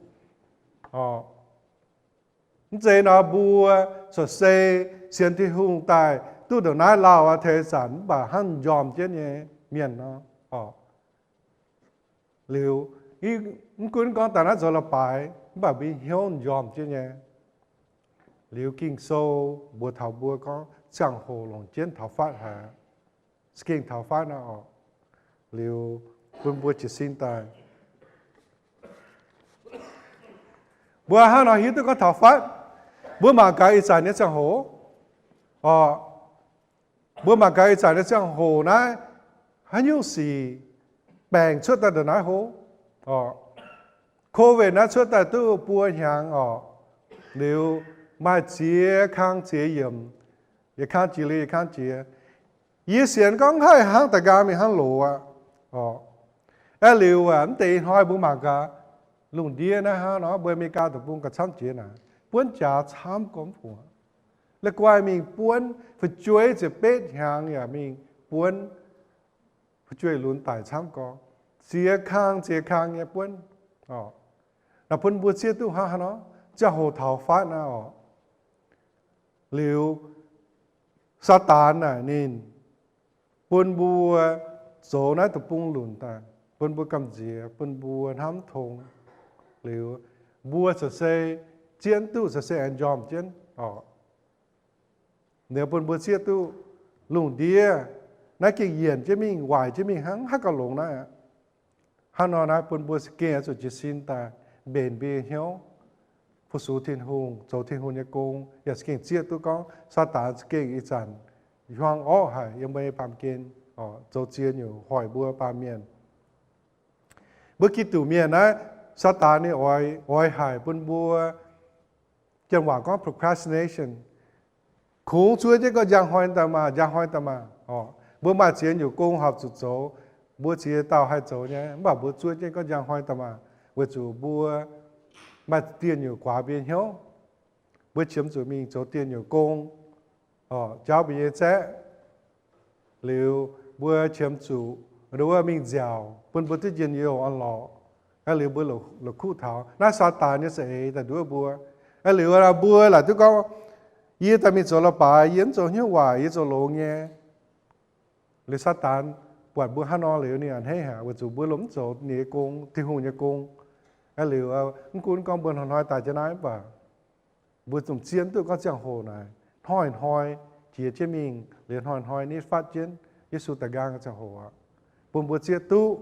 thế nó bữa chủ xe xiên thiên hùng tài tu được nói lao thế sản bà hắn dòm chứ nhé miền nó liệuคุณก็แต่นั้นจะละไปแบบมีเหี้ยนยอมใช่ไหมหรือกิ่งโซ่บัวเถาบัวก็จังโหลงเจียนเถาฟ้าหาสกิ่งเถาฟ้าน่ะหรือคุณบัวจิตสินตายบัวห้าหน่อยฮิตก็เถาฟ้าบัวมากายอีสานเนี่ยจังโหบัวมากายอีสานเนี่ยจังโหนะให้ยุ่งสีแบ่งชุดแต่เดินไหนโหโควิดนะช่วยแต่ตู้ปัวหางเดี๋ยวมาเจียข้างเจียเยี่ยมอย่าข้างจีเลยข้างเจียยี่เสียนก็ให้หางแต่กามีหางหลัวเหลียวตีห้อยบุมากาลุงเดียนะฮะเนาะเบอร์มีกาตะปุงกับช่างเจียนะป้วนจ่าช้ำก้มหัวแล้วก็มีป้วนผู้ช่วยจะเป็ดหางอย่ามีป้วนผู้ช่วยลุ้นตายช้ำก้เจียข้างเนี่ยป้วนแล้วป้วนบัวเสียตู้ฮะเนาะจะโหเท้าฟ้านะหรือซาตานน่ะนี่ป้วนบัวโจนะตะปุงหลุนตาป้วนบัวกำเจียป้วนบัวน้ำทงหรือบัวจะเสเจียนตู้จะเสอันยอมเจียนเดี๋ยวป้วนบัวเสียตู้ลุงเดียนักเกี่ยนจะมีไหวจะมีหังฮักกะหลงนะฮันนอนะปนบัวสเกะสุจิสินตาเบนเบียเหียวผู้สูทินหงโจทินหงยกงอย่าสเกะเจียตุก็ซาตานสเกะอีจันยวงหายยังไม่ปามเกณฑ์โจเจียนอยู่หอยบัวปามเมียนเมื่อคิดตู่เมียนนะซาตานนี่อ้อยหายปนบัวจังหวะก็ procrastination คงช่วยจะก็ยังหอยตามาบัวมาเจียนอยู่กงหับจุดโจบัวเชียเต่าให้โจเนี่ยบ่าบัวช่วยเจ้าก็ยังห้อยตมาบัวจูบัวมาเตียนอยู่ขวาเบียนเหี้ยวบัวเฉียมจูมีโจเตียนอยู่กงเจ้าเบียแจ๊หรือบัวเฉียมจูหรือว่ามีเจ้าเป็นบัวที่เย็นอยู่อันหล่อหรือบัวหลุดคู่เท้าหน้าซาตานเนี่ยเสียแต่ด้วยบัวหรือว่าบัวล่ะทุกคน Ye ta mi cho la pa yen cho hiu wa ye cho lo nghe le Satan quạt bữa hắn nó liệu ni anh hay hả, bữa bữa lúng chỗ ni cung thì hùng ni cung, anh liệu anh cung con bữa nói tại cho nói bà bữa chúng chiến tôi có chẳng hồ này hỏi chỉ chế mình liền hỏi ni phát chiến Giêsu ta gang chẳng hồ à, bữa chia tu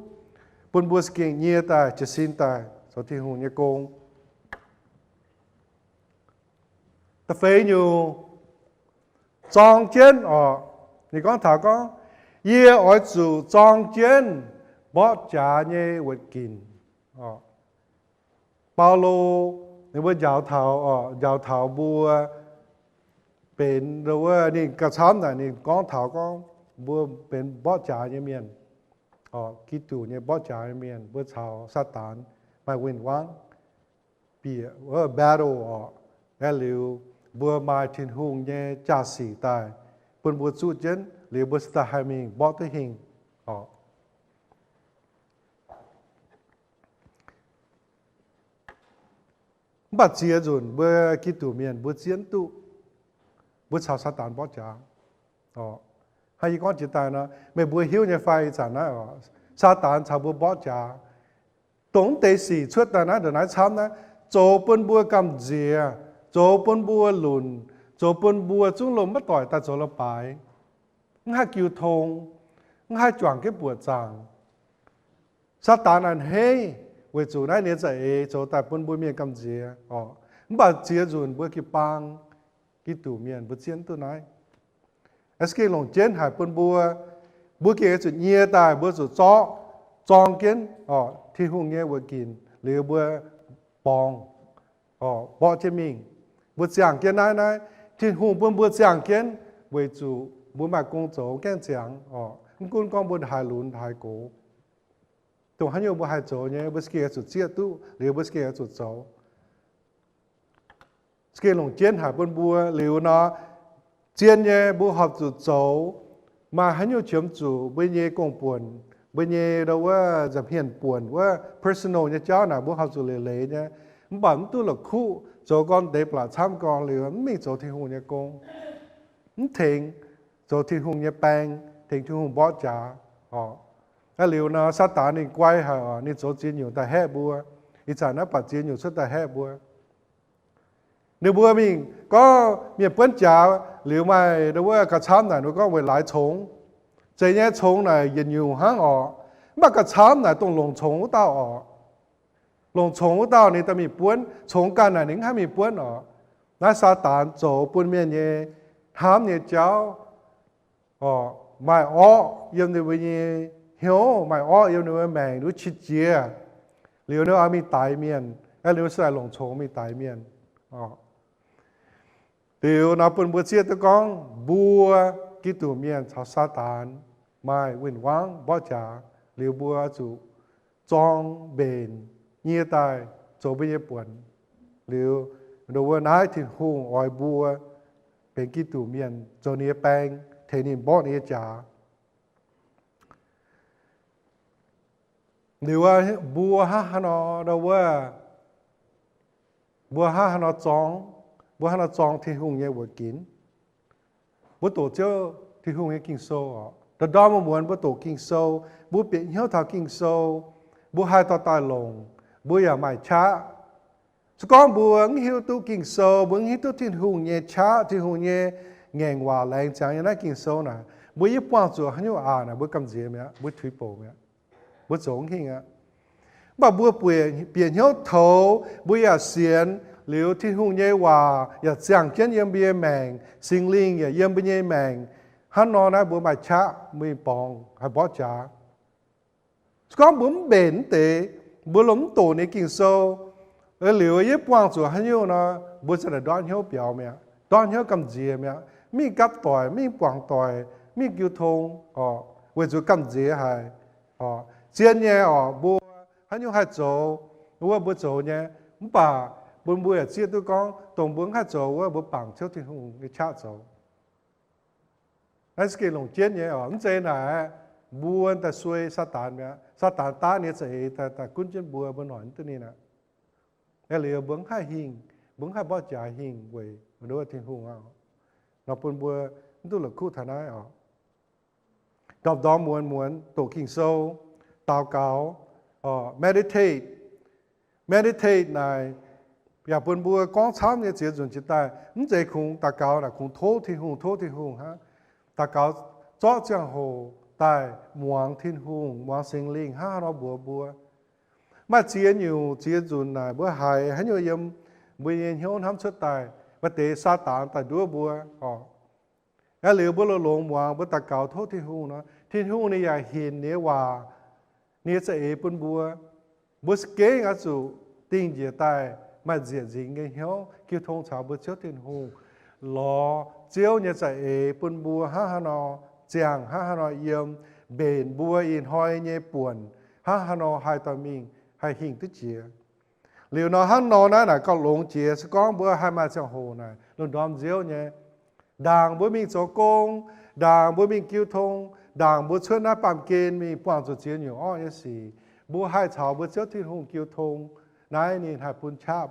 bữa kinh nhia ta chỉ xin ta cho thì hùng ni cung ta phê nhiều trong chiến你講頭講，耶愛做莊堅，博假嘢會見，保羅你會搖頭不เป็นหรือว่านี่กระช้ำน่ะนี่ก้องถาวก้องบัวเป็นบ่จ่าเนี่ยเมียนคิดดูเนี่ยบ่จ่าเนี่ยเมียนบัวชาวซาตานมาวินวังปีbattle แล้วหรือบัวมาทิ้งหุงเนี่ยจ่าสีตายเป็นบัวสู้เจนหรือบัวสตาร์ไฮมิงบ่ตัวหิงบัดเจียจุนบัวคิดดูเมียนบัวเจียนตุบัวชาวซาตานบ่จ่าให้ก้อนจิตตายนะไม่บัวหิวเนี่ยไฟจานนะซาตานชาวบัวบ่จ่าตรงเตสีชุดแต่นะเดี๋ยวไหนช้ำนะโจปนบัวกำเจียโจปนบัวหลุนโจปนบัวจุ้งลมมาต่อยตาโจละปายง่ายกิวทงง่ายจวงแค่ปวดจางซาตานอันเฮ้เวจูนั่นเนี่ยจะโจแต่ปนบัวเมียกำเจียบ่เจียจุนบัวกี่ปังกี่ตู่เมียนบัวเจียนตัวไหนSK ลงเจนหายปนบัวเกี่ยจุดเงียตายบัวจุดจ้อจองเกินที่หุ่งเงี้ยบัวกินหรือบัวปองบ่อเจมิงบัวเจียงเกินได้ที่หุ่งปนบัวเจียงเกินเวจูบัวมากงโจแก่เจียงมันกุนกองบัวหายหลุนหายโกตัวหันโยบัวหายโจเนี่ยบัวเกี่ยจุดเจียตู้หรือบัวเกี่ยจุดโจSK ลงเจนหายปนบัวหรือเนาะเจียนเนี่ยบัวหอบจุดโจมาหันโยเฉียมจู่บัวเนี่ยกงป่วนบัวเนี่ยเราว่าจะเพียนป่วนว่า personal เนี่ยเจ้าหน่ะบัวหอบจุดเละๆเนี่ยมันบอกมันตัวหลักคู่โจก่อนเด็กปลาช้ำก่อนหรือไม่โจที่หูเนี่ยกงมันเถงโจที่หูเนี่ยแปงเถงที่หูบ่จ่าแล้วเหลียวนะซาตานนี่ไกวหานี่โจจีนอยู่แต่แห่บัวอีจานะปัจจีนอยู่สุดแต่แห่บัวเนื้อบัวมิงก็มีเปิ้นจ่าหรือไม่หรือว่ากระช้ำหน่อยหนูก็เวลาชงใจเนี้ยชงหน่อยยืนอยู่ห้างมากระช้ำหน่อยต้องลงชงเต้าลงชงเต้านี่แต่มีป้วนชงกันหน่อยนึงให้มีป้วนนักซาตานโจปุ่นเมียนเย่ถามเนี่ยเจ้าไม่ยังในวันนี้เหี่ยวไม่ยังในวันแมงรู้ชิดเจียเหลียวเนื้อมีตายเมียนแล้วเหลียวใส่ลงชงมีตายเมียนเดี๋ยวนับเป็นบัวเชียตะกองบัวกิตูเมียนชาวซาตานไม่วินวังบ่จ่าหรือบัวจูจองเบนเงียตายโจไปเยปวนหรือดูว่านายถิ่นหุ่งอ้อยบัวเป็นกิตูเมียนโจเนียแปงเทนินบ่เนียจ่าหรือว่าบัวฮะฮานอดูว่าบัวฮะฮานอจองบัวฮานอจองที่หุ่งเย่บัวกินบัวโตเจ้าที่หุ่งเย่กินโซ่แต่ดอมมวนบัวโตกินโซ่บัวเปลี่ยนเหี้ยวเท้ากินโซ่บัวหายต่อตายลงบัวอย่าไม่ช้าสกองบัวเหี้ยวตู้กินโซ่บัวเหี้ยวตู้ที่หุ่งเย่ช้าที่หุ่งเย่แงงว่าแรงจังยังไงกินโซ่น่ะบัวยี่ป้อนจัวหันอยู่น่ะบัวกำเจียมั้ยบัวถุยโป่มั้ยบัวจงหิงบัวเปลี่ยนเหี้ยวเท้าบัวอย่าเสียนหรือที่หุ่งเย่ว่าอย่าเสียงเจียนยังเบี้ยแมงสิงลิงอย่ายังเบี้ยแมงฮันนอนะบัวไม่ช้าไม่ปองให้บ่จ่าก็บัวเบนเตะบัวล้มโตในกินโซ่เหลือยี่ปวงจัวฮันยูนะบัวจะได้ดอนเหี้ยวเปียวมั้ยดอนเหี้ยวกำเจียมั้ยมีกับต่อยมีปวงต่อยมีกิวทงเวจูกำเจียให้เจียนเนี่ยบัวฮันยูให้โจว่าบัวโจเนี่ยมันป่าบนบัวเสียตัวกองตรงบัวให้โจว่าบัวปังเชี่ยวที่หุ่งในชาโจนั่นสกิลลงเจียนเนี่ยมันเจนไหนบัวแต่ช่วยซาตานเนี่ยซาตานตาเนี่ยจะแต่กุนเจียนบัวบนหนอนตัวนี้นะแล้วเหลือบัวให้หิงบัวให้บ่จ่าหิงเว้ยมันดูว่าที่หุ่ง nó bún bùa tôi là khu thằng này đọc đó muốn tổ kinh sâu tao cáo meditate này ya bún bùa con tham như chỉ dùng chỉ tay không dễ không ta cáo là không thô thì hùng ha ta cáo cho chẳng hồ tại muang thiên hùng muang sinh linh ha nó bùa mà chia nhiều chia dùng này bữa hai hay nhiều yếm bữa nhiên hiếu hám xuất tài và tế sa tán tại đua bùa cái liệu bữa lô lồng muang bữa ta cáo thô thiên hùng này ya hiền nế hòa nế sẽ bún bùa bữa kế ngã chủ tình địa tài mà diệt dính cái hiếu kêu thông cháo bữa trước thiên hùng lo chiếu như sẽ bún bùa ha nó chàng ha nó yếm bền bùa in hoi nhẹ buồn ha nó hai tòa mình hai hình tức chia liệu nó hắn nó là có lồng chia sẽ có bữa hai mà trong hồ này luôn đom chiếu nhé đàng bữa mình cho công đàng bữa mình kêu thông đàng bữa xuân na bám kên mình quan cho chia nhiều ó như gì bữa hai cháo bữa trước thiên hùng kêu thông nãy nhìn hai bún cha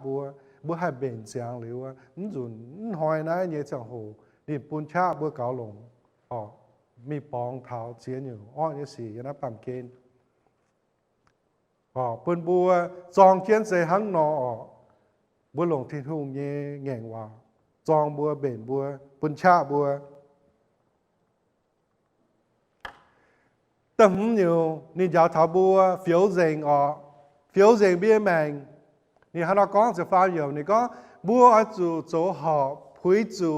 bữa hai bền chàng liệu dùng hoi nãy nhẹ trong hồ đi bún cha bữa cáo lồngมีปองเท้าเสียอยู่อ้อนี่สิยันนับปั๊มเกณฑ์ปืนบัวจองเขียนใส่หังนอบัวหลงที่ทุ่งเย่แง่งว่าจองบัวเบนบัวปุนชาบัวแต่ผมอยู่นี่ยาวเท้าบัวเฟียวเซงเฟียวเซงเบี้ยแมงนี่ฮันเราก้องจะฟ้าอยู่นี่ก็บัวจู่โจหอพุยจู่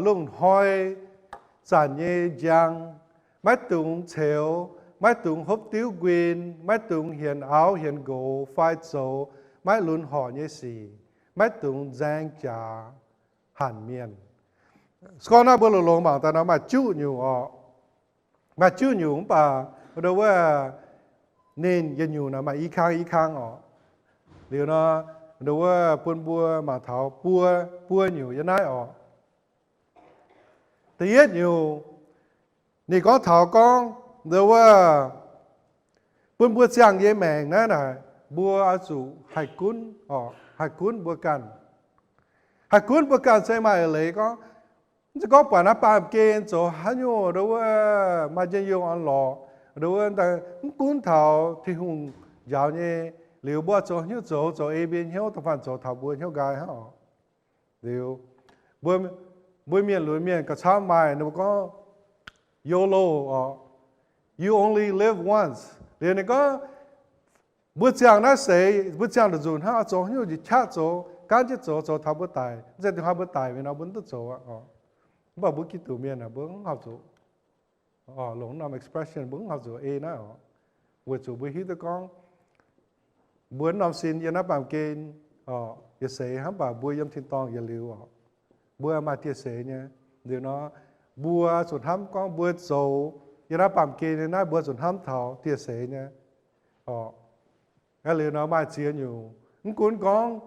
ลุงหอยsản nhẹ giang máy tụng chéo máy tụng hấp tiêu quyền máy tụng hiền áo hiền gỗ phai dầu máy luân họ nhẹ xì máy tụng giang trà hàn miền con nó bữa lồng bảo ta nó mà chú nhiều bà đâuว่าnên dân nhiều nó mà ý khang điều nó đâuว่าbuôn bua mà thảo bua nhiều như này thứ nhất nhiềuนี่ก็ถาวก้องเดี๋ยวว่าปุ่นบัวจางเย่แมงนั่นน่ะบัวอาจุให้คุ้นให้คุ้นบัวกันให้คุ้นบัวกันใช่ไหมเลยก็จะก็ป่าน้ำปลาเกณฑ์โจฮันโยเดี๋ยวว่ามาเจยงอันหล่อเดี๋ยวว่าแต่คุ้นถาวที่หุ่นยาวเนี่ยเหลียวบัวโจเหี้ยวโจเอเบียนเหี้ยวตะฟันโจถาวบัวเหี้ยวกายฮะเดี๋ยวบัวเมียนหรือเมียนกระช้าไม้หนูก็ YOLO you only live once เดี๋ยวนี้ก็บุญจางน่าเสียบุญจางจะจุนฮะโจหิ้วจะชาโจการจะโจทำบุญตายจะทำบุญตายเวลาบุญต้องโจบ่บุญกิตุเมียนนะบุญเขาโจหลงนำ expression บุญเขาโจนะบุญโจบุญฮิตก็บุญนำสินยันนับแบบเกณฑ์อย่าเสียฮะบ่บุญยำทิ้งตองอย่าลืมบัวมาเทียเสเนี่ยเดี๋ยวnóบัวสุดห้ำก็บัวโจยันนับปั๊มเกณฑ์เนี่ยนะบัวสุดห้ำเถาเทียเสเนี่ยcái liệu nó mà chia nhiều cuốn con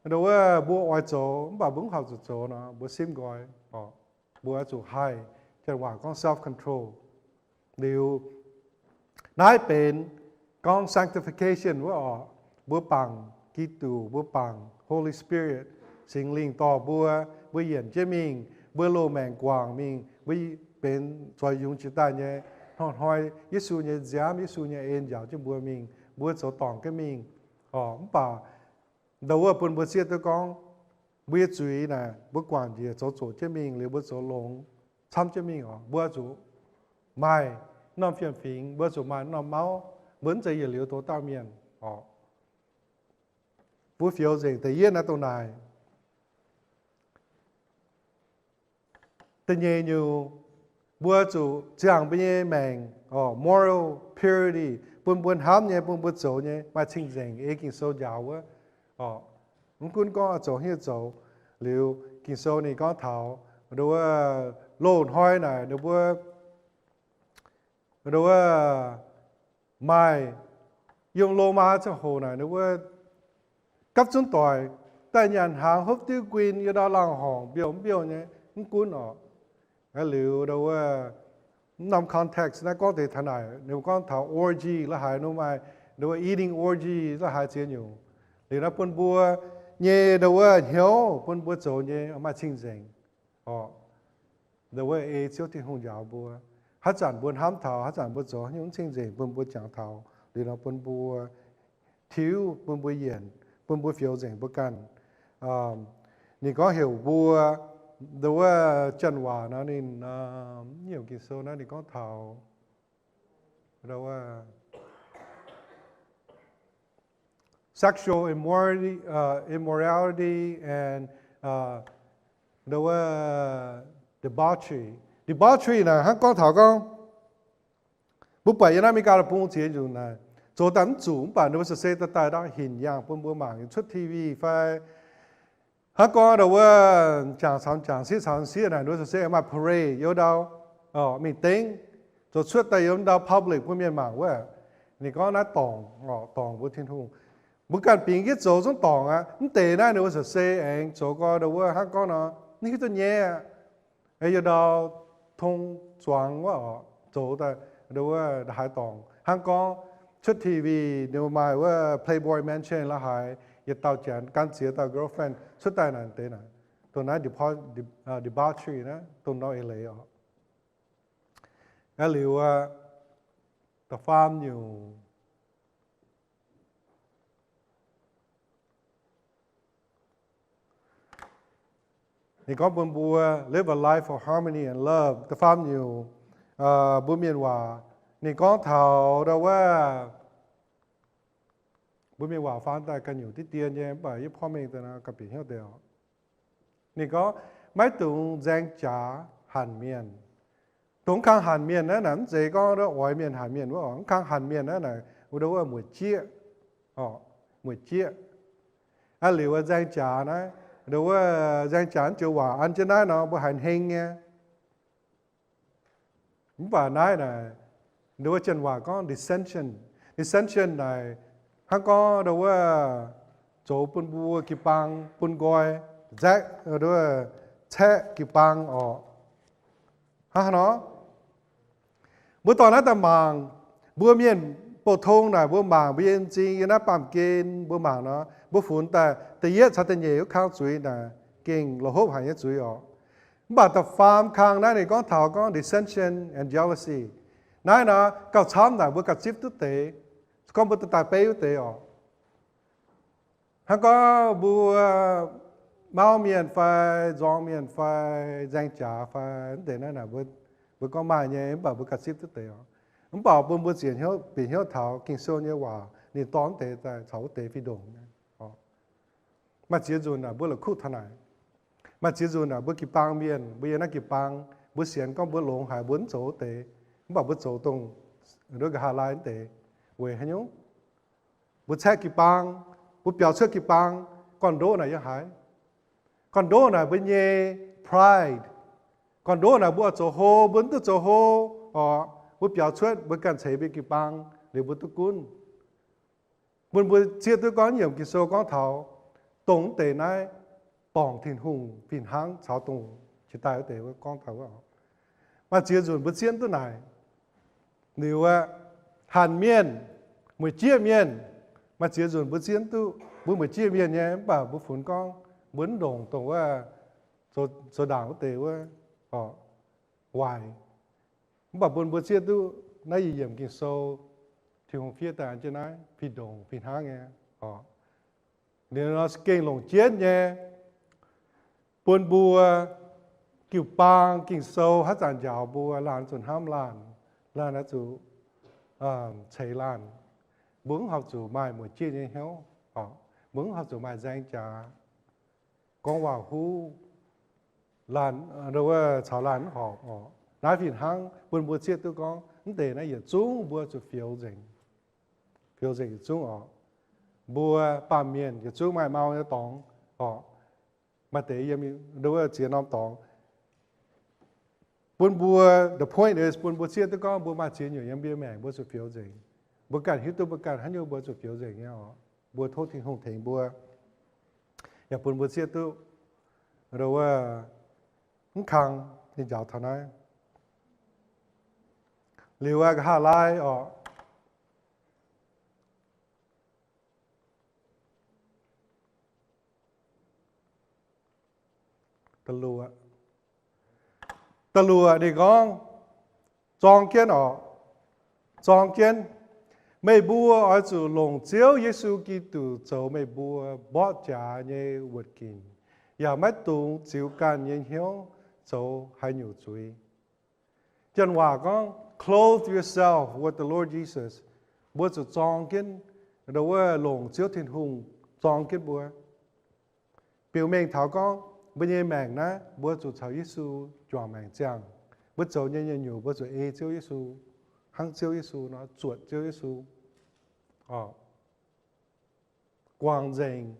đâu làบัวอ้อยโจบ่บุ้งเขาโจเนาะบัวซิมก่อยบัวจุให้จังหวะก็ self control เดี๋ยวนั่นเป็นกอง sanctification ว่าบัวปังกิตูบัวปัง Holy Spirit สิงลิงต่อบัวเหยียนเจมิงบัวโลแมงกวางมิงบัวเป็นจอยยุงจิตตาเนี่ยทอดหอยยิสูเนี่ยย้ำยิสูเนี่ยเอ็นยาวจะบัวมิงบัวโจตองก็มิงป่าเดาว่าเป็นบัวเสียตัวกองบัวจุยนะบัวกวางเดียโจเจมิงหรือบัวโจหลงช้ำเจมิงบัวจุไม่น้อมเฟียนฟิงบัวจุมาน้อมเมาเหมือนจะเหยียดเหลียวตัวต้าเมียนบัวเฟียวเสียงแต่เยี่ยนนะตัวนายแต่เนี่ยอยู่บัวจุจางเป็นยังแมงmoral purity buồn hám nhé buồn dỗ nhé mà chính rằng ấy kinh sâu giàu á cũng có dỗ hiết dỗ liệu kinh sâu này có thảo đâu lộn hoi này đâu mai dùng lô ma cho hồ này đâu cấp xuống tỏi tại nhà hàng hấp tiêu quyền như đó làng hòn biểu nhé cũng cái liệu đâu nằm context nó có thể thế này nếu con thảo orgy là hại nó mà nếu eating orgy là hại chia nhiều thì nó buồn bua nhẹ đâu hiếu buồn bua chỗ nhẹ mà chinh dành the way chiếu thiên hùng giáo bùa hát giản buồn hám thảo hát giản buồn gió những sinh gì buồn buồn chẳng thảo để nó buồn bùa thiếu buồn buồn yên buồn buồn phiêu dành buồn can你có hiểu bùa the way chân hòa nó nên nhiều cái số nó thì có thảo đâu sexual immorality and debauchery là hắn có thảo con bố bảy giờ mình cả là bông chế rồi này chỗ tận chủ bản đâu sẽ ta tại đó hình dạng bông bông mạng xuất TV phải hắn có đâu chẳng xí này đâu sẽ mà parade yếu đâu mình tính rồi xuất tại yếu đâu public bông miền mạng vậy你讲那党不听通，不干别个做种党啊，你对那你是说做个的话，他讲呢，你个嘢，要到通装我做的的话还党，他讲出 TV 你买ว่า Playboy Mansion แล้วหาย要到钱干接到 girlfriend 出在นั่น对นะตัวนั้น debauchery นะตัวน้อยเลยแล้วหรือว่าthe farm อยู่นี่ก็บนบัว live a life of harmony and love the farm อยู่บัวเมียนว่านี่ก็เท่าเราว่าบัวเมียนว่าฟังแต่กันอยู่ที่เตียนยังบ่ยี่พ่อแม่ตัวนั้นกับปีเหี้ยเดียวนี่ก็ไม่ตรงแจงจ๋าหันเมียนตรงข้างหันเมียนนั่นน่ะเจ๊ก็ได้อ้อยเมียนหันเมียนว่าข้างหันเมียนนั่นน่ะเราว่าหมวยเจี๊ยหมวยเจี๊ยหรือว่าแจงจ๋านะหรือว่าแจงจ๋าจะว่าอันจะนั้นเนาะบ่หันเฮงไงบ่านายน่ะหรือว่าจันว่าก็ dissension น่ะฮักก็หรือว่าโจปุ่นบัวกิปังปุ่นกอยแจ๊กหรือว่าแช่กิปังฮะเนาะบัวตอนนั้นแต่มังบัวเมียนปวดท้องน่ะบัวมังบัวเย็นจริงนะปั๊มเกณฑ์บัวมังเนาะบัวฝุ่นแต่เยอะชัดเจนอยู่ข้างจุยน่ะเก่งเราหบหายจุยบ่แต่ฟาร์มข้างนั้นนี่ก็เท่าก็ dissension and jealousy นั่นนะก็ช้ำน่ะบัวกัดซิฟตุเตะก็บัวตายไปอยู่เตะฮักก็บัวเมาเมียนไฟจองเมียนไฟแจงจ๋าไฟแต่นั่นน่ะบัวก็มาเนี่ยบ่บัวกัดซิฟตุเตะผมบอกบัวเสียนเหี้ยวปีเหี้ยวเท้ากินโซนเยอะว่านี่ตอนเตะแต่เท้าเตะฟิดงมาเจียจุนน่ะบัวละคู่ทนายมาเจียจุนน่ะบัวกี่ปังเมียนบัวนักกี่ปังบัวเสียนก็บัวหลงหายบัวโจเตะผมบอกบัวโจตรงด้วยกับฮาไลน์เตะเว้ยฮะยุบัวแช่กี่ปังบัวเปียวเชือกกี่ปังก่อนโดน่ะยังหายก่อนโดน่ะบัวเย่ pride ก่อนโดน่ะบัวโจโฮบัวตัวโจโฮบัวเปียวเชือกบัวกันเฉยไปกี่ปังหรือบัวตุกุนบัวเชียตัวก้อนเหยี่ยมกี่โซก้อนเท้าตรงเตะนายป่องถิ่นหุงผินห้างชาวตรงชิตายเตะว่าก้อนเท้าว่ามาเจียจุนบัวเชียนตัวไหนหรือว่าหันเมียนมวยเจี๊ยเมียนมาเจียจุนบัวเชียนตัวบัวมวยเจี๊ยเมียนเนี่ยป่าบัวฝุ่นก้อนบัวโด่งตรงว่าโซด่างเตะว่าวายป่าบัวเชียนตัวนายเหยี่ยมกินโซที่หงเฟียแต่อันจะนั้นผิดโด่งผิดห้างไงเนี่ยเราเก่งลงเจี๊ยนเนี่ยปนบัวกิ่วปางกิ่งโซฮัจจานยาวบัวลานส่วนห้ามลานนะจูใช้ลานบุ้งhọcจูไม่หมดเจี๊ยนเนี่ยเขาบุ้งhọcจูไม่แจ้งจ่ากองว่าหูลานหรือว่าชาวลานหอบนายผิดห้างปนบัวเจี๊ยนตัวกองนั่นเตะนะอย่าจุ้งบัวจะเฟี้ยวเจ๋งจุ้งบัวป่าเมียนอย่าจุ้งไม่เมาจะตองมาเตะยังมีหรือว่าเจียน้ำตองบนบัว the point is บนบัวเชียตัวก็บัวมาเชียอยู่ยังเบี้ยแมงบัวสุดเฟี้ยวเจ๋งบัวการฮิตตัวบัวการหันอยู่บัวสุดเฟี้ยวเจ๋งเนี่ยบัวโทษทิ้งหงเถงบัวอย่าบนบัวเชียตัวหรือว่าขังนี่ยาวเท่านั้นหรือว่าหาลายตะลัว ตะลัวดีกองจองเกียนออกจองเกียนไม่บัวอาจูลงเจียวเยซูกิตูเจ้าไม่บัวบอจ่าเย่วัดกินอย่าไม่ตุงจิวการเย็นเหี่ยวเจ้าให้อยู่จุยจนว่าก็ clothe yourself with the Lord Jesus บัวจะจองเกียนหรือว่าลงเจียวทิ้งหุงจองเกียนบัวเปียวเมงเท้าก็ไม่ยังแมงนะบัวจะเท้าเยซูจวงแมงจังบัวเจ้าเย็นอยู่บัวจะเอเจียวเยซูhăng chiếu Giêsu nó chuột chiếu Giêsu, quang dình,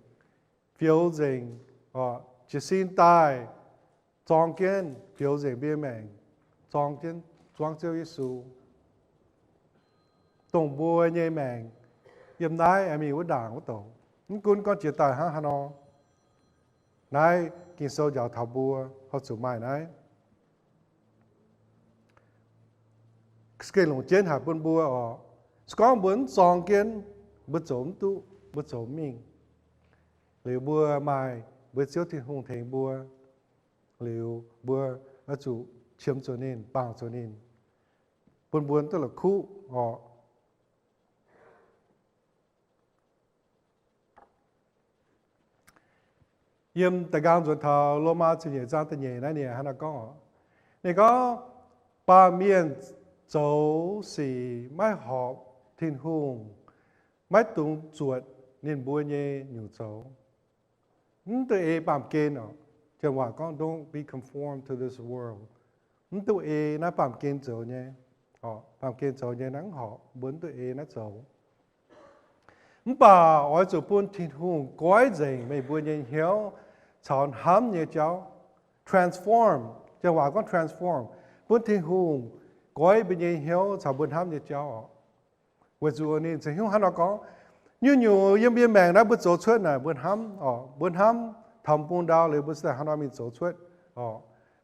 phiếu dình, chỉ xin tai, trong kiến phiếu dình bia mèn, trong kiến quang chiếu Giêsu, tổng bùa nhây mèn, yếm nái em yêu đảng của tổ, những cuốn con chỉ tài hăng nó, nái kinh sâu giàu thảo bùa, họ chủ mai nái. Cái lồng chiến hạ bún bùa ở, có muốn tròn kiến, bữa trốn tu, bữa trốn mình, liều bùa mai, bữa chiếu thì hùng thành bùa, liều bùa nó chủ chiếm cho nên, bằng cho nên, bún bùa tức là khu ở. Yếm tại gang rồi thảo lô ma chỉ nhảy ra tại nhảy này nè, hay là có, này có ba miền dấu xì mai họp thiên hùng mai tung chuột nên bùa nhẹ nhiều dấu tự e bám kên ọ chẳng hòa con don't be conformed to this world tự e nó bám kên dấu nhé bám kên dấu nhé nắng họ muốn tự e nó dấu bà ở chỗ buôn thiên hùng gói dày mày bùa nhẹ hiếu chọn hám nhẹ cháu transform chẳng hòa con transform buôn thiên hùng gói bên nhẹ hiếu chào buôn hám nhẹ cháu vừa dù nên chỉ hiếu hắn nó có như nhiều yếm biên mèn đã bứt chỗ chuột này buôn hám thầm buôn đào liệu bứt sẽ hắn nó mình chỗ chuột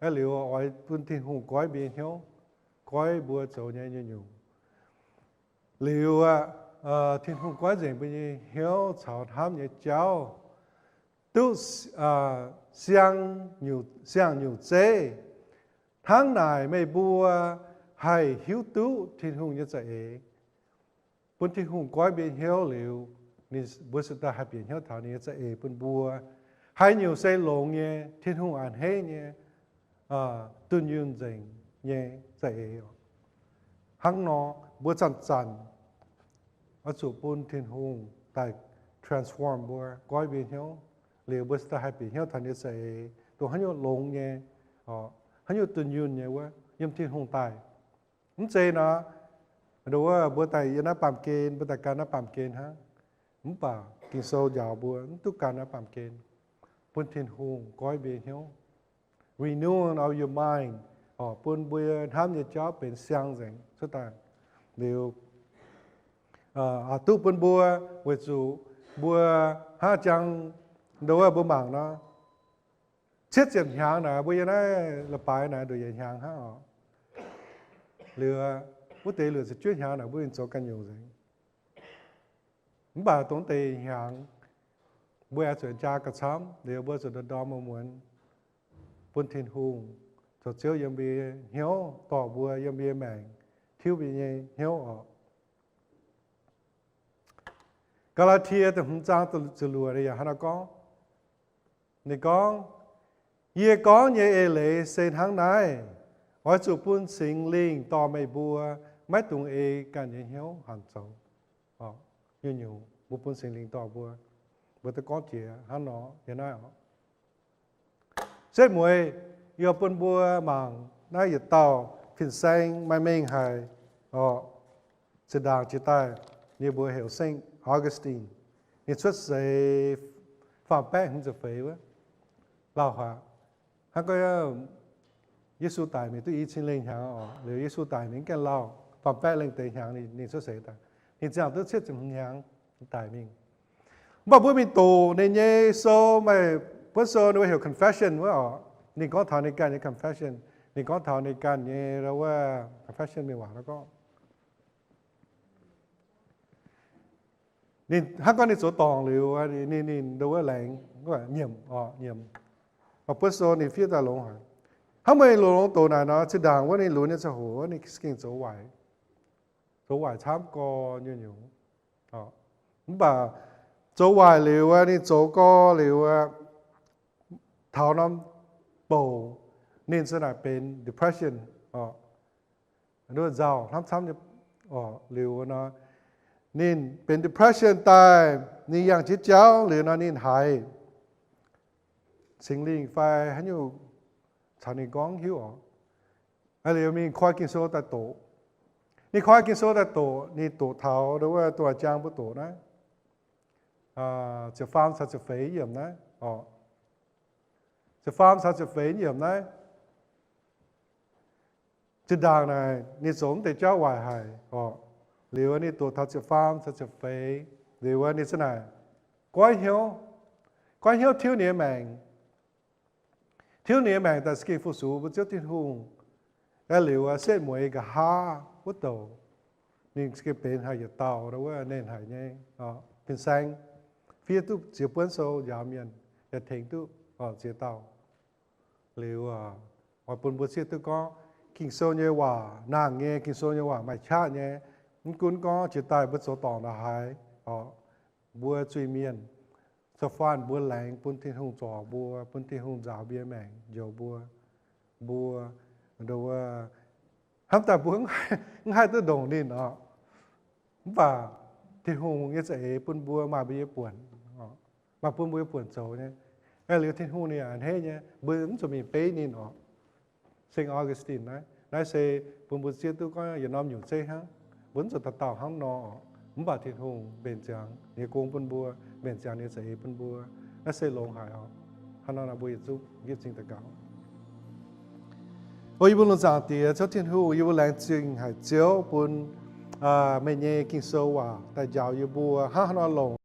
cái liệu ở buôn thiên hùng gói bên hiếu gói bùa chỗ nhẹ như nhiều liệu thiên hùng gói gì bên nhẹ hiếu chào hám nhẹ cháu tu xiang nhiều chế tháng này mấy bùa hay hiếu tú thiên hùng như vậy bún thiên hùng gói biển hiếu liệu nên bữa sau ta hay biển hiếu thảo như vậy bún bùa hay nhiều xây lồng nhé thiên hùng ăn hết nhé tuân yun dình nhé vậy hăng nó bữa chăn chăn ở chỗ bún thiên hùng tại transform bùa gói biển hiếu liệu bữa sau ta hay biển hiếu thảo như vậy tôi hay nhiều lồng nhé hay nhiều tuân yun nhé quá yếm thiên hùng tài không chơi nó đồ bữa tay nó bám kên bữa tay cá nó bám kên ha không bảo kinh sâu giàu bữa tất cả nó bám kên bún thiên hùng gói biển hiếu renewing of your mind bún bữa ham nhiệt chó bên sang rảnh số tài điều tu bún bữa với chủ bữa ha chẳng đồ bữa mảng nó chết chèn hàng nè bữa nay là bài nè đồ chèn hàng ha lừa bữa tây lừa sẽ chuyên hàng nào bữa cho căn nhiều rồi, bà tốn tây hàng bữa chuyện cha cả xóm đều bữa rồi đó mà muốn buôn thiên hùng cho chiếu yếm bia hiếu tỏ bữa yếm bia mèn thiếu bia nhẹ hiếu ở Galatia thì không trang từ lừa đây à nó có này có ye có nhẹ lệ sen hàng này ở chỗ buôn sinh linh tỏ mày bùa mấy tuần e cả những hiếu hàn châu nhiều buôn sinh linh tỏ bùa bữa tôi có chuyện hắn nó hiện nay xếp mùi yêu buôn bùa mảng nay giờ tàu phiền xanh mai mình hay sẽ đàng chỉ tay như bùa hiểu sinh Augustine như xuất giấy phạm bét không được phê quá lao hả hắn có Giêsu tài mình tôi ý xin lên hàng liệu Giêsu tài mình cái lao phạm bét lên tới hàng này xuất sẽ ta thì chẳng tôi xét chừng hàng tài mình mà bữa mình tù nên nhé so mà bữa so nó hiểu confession với nên có thảo này can như confession nên có thảo này can như đâu confession mình bảo nó có nên hát con đi số tòng liệu nên đâu lạnh có nhiệm nhiệm mà bữa so này phía ta lông hả hắn mới lùn tổ này nó chỉ đàngว่านี่lùnนี่จะหัวนี่สกินโจไหวช้ำก็อยู่อยู่บ่าโจไหวหรือว่านี่โจก็หรือว่าเท้าน้ำโป่นี่ส่วนใหญ่เป็น depression ด้วยเจ้าช้ำจะหรือว่าเนาะนี่เป็น depression ตายนี่อย่างจิตเจ้าหรือเนาะนี่หายสิ่งลิงไฟให้อยู่ชาวนี้ก้องหิวอะไรมีควายกินโซตาโตนี่ควายกินโซตาโตนี่ตัวเท้าหรือว่าตัวจางผู้โตนะจะฟาร์มสัตว์จะเฟยเยี่ยมนะจะฟาร์มสัตว์จะเฟยเยี่ยมนะจะด่างนะนี่สมแต่เจ้าวายหายหรือว่านี่ตัวเท้าจะฟาร์มสัตว์จะเฟยหรือว่านี่สนายควายเหี่ยวเที่ยวเหนียแมงthiếu niên mạng ta ski phụ số bất chấp thiên hùng, cái liệu xét mỗi cái ha bất đầu, nên ski bên hai giờ tàu đóว่าnên hai nhé, bên sang, phía tu chỉ bốn số giảm miền, giờ thành tu chỉ tàu, liệu ở bên bờ xe tu có kinh số như hòa, nàng nghe kinh số như hòa, mày cha nhé, cũng có chỉ tài bất số tàu là hai, bùa truy miềnสฟานบัวแหลงปุ่นที่หงจ่อบัวปุ่นที่หงจ่าเบี้ยแมงโยบัวดูว่าทำแต่บัวง่ายตัวโด่งนี่เนาะป่าที่หงยังจะปุ่นบัวมาเบี้ยป่วนมาปุ่นบัวป่วนโจเนี่ยไอ้เหลือที่หงเนี่ยอันเฮ้เนี่ยบัวมันจะมีเป้นี่เนาะเซนออกัสตินนะได้เซปุ่นบัวเสียตัวก็อย่านอมอยู่เซ่ฮะบุญจะตัดต่อห้องนอผมบอกที่หงเป็นจังเนี่ยกงปุ่นบัวเป็นจานนี้ใส่ปุ่นบัวและเสลงหายฮันนาบัวยุบยึดจริงตะเกาโอ้ยบุญลงจากเตียเจ้าเทียนหูยูแรงจริงหายเจ้าปุ่นไม่เย่กินโซว่าแต่ยาวยูบัวฮันนาลง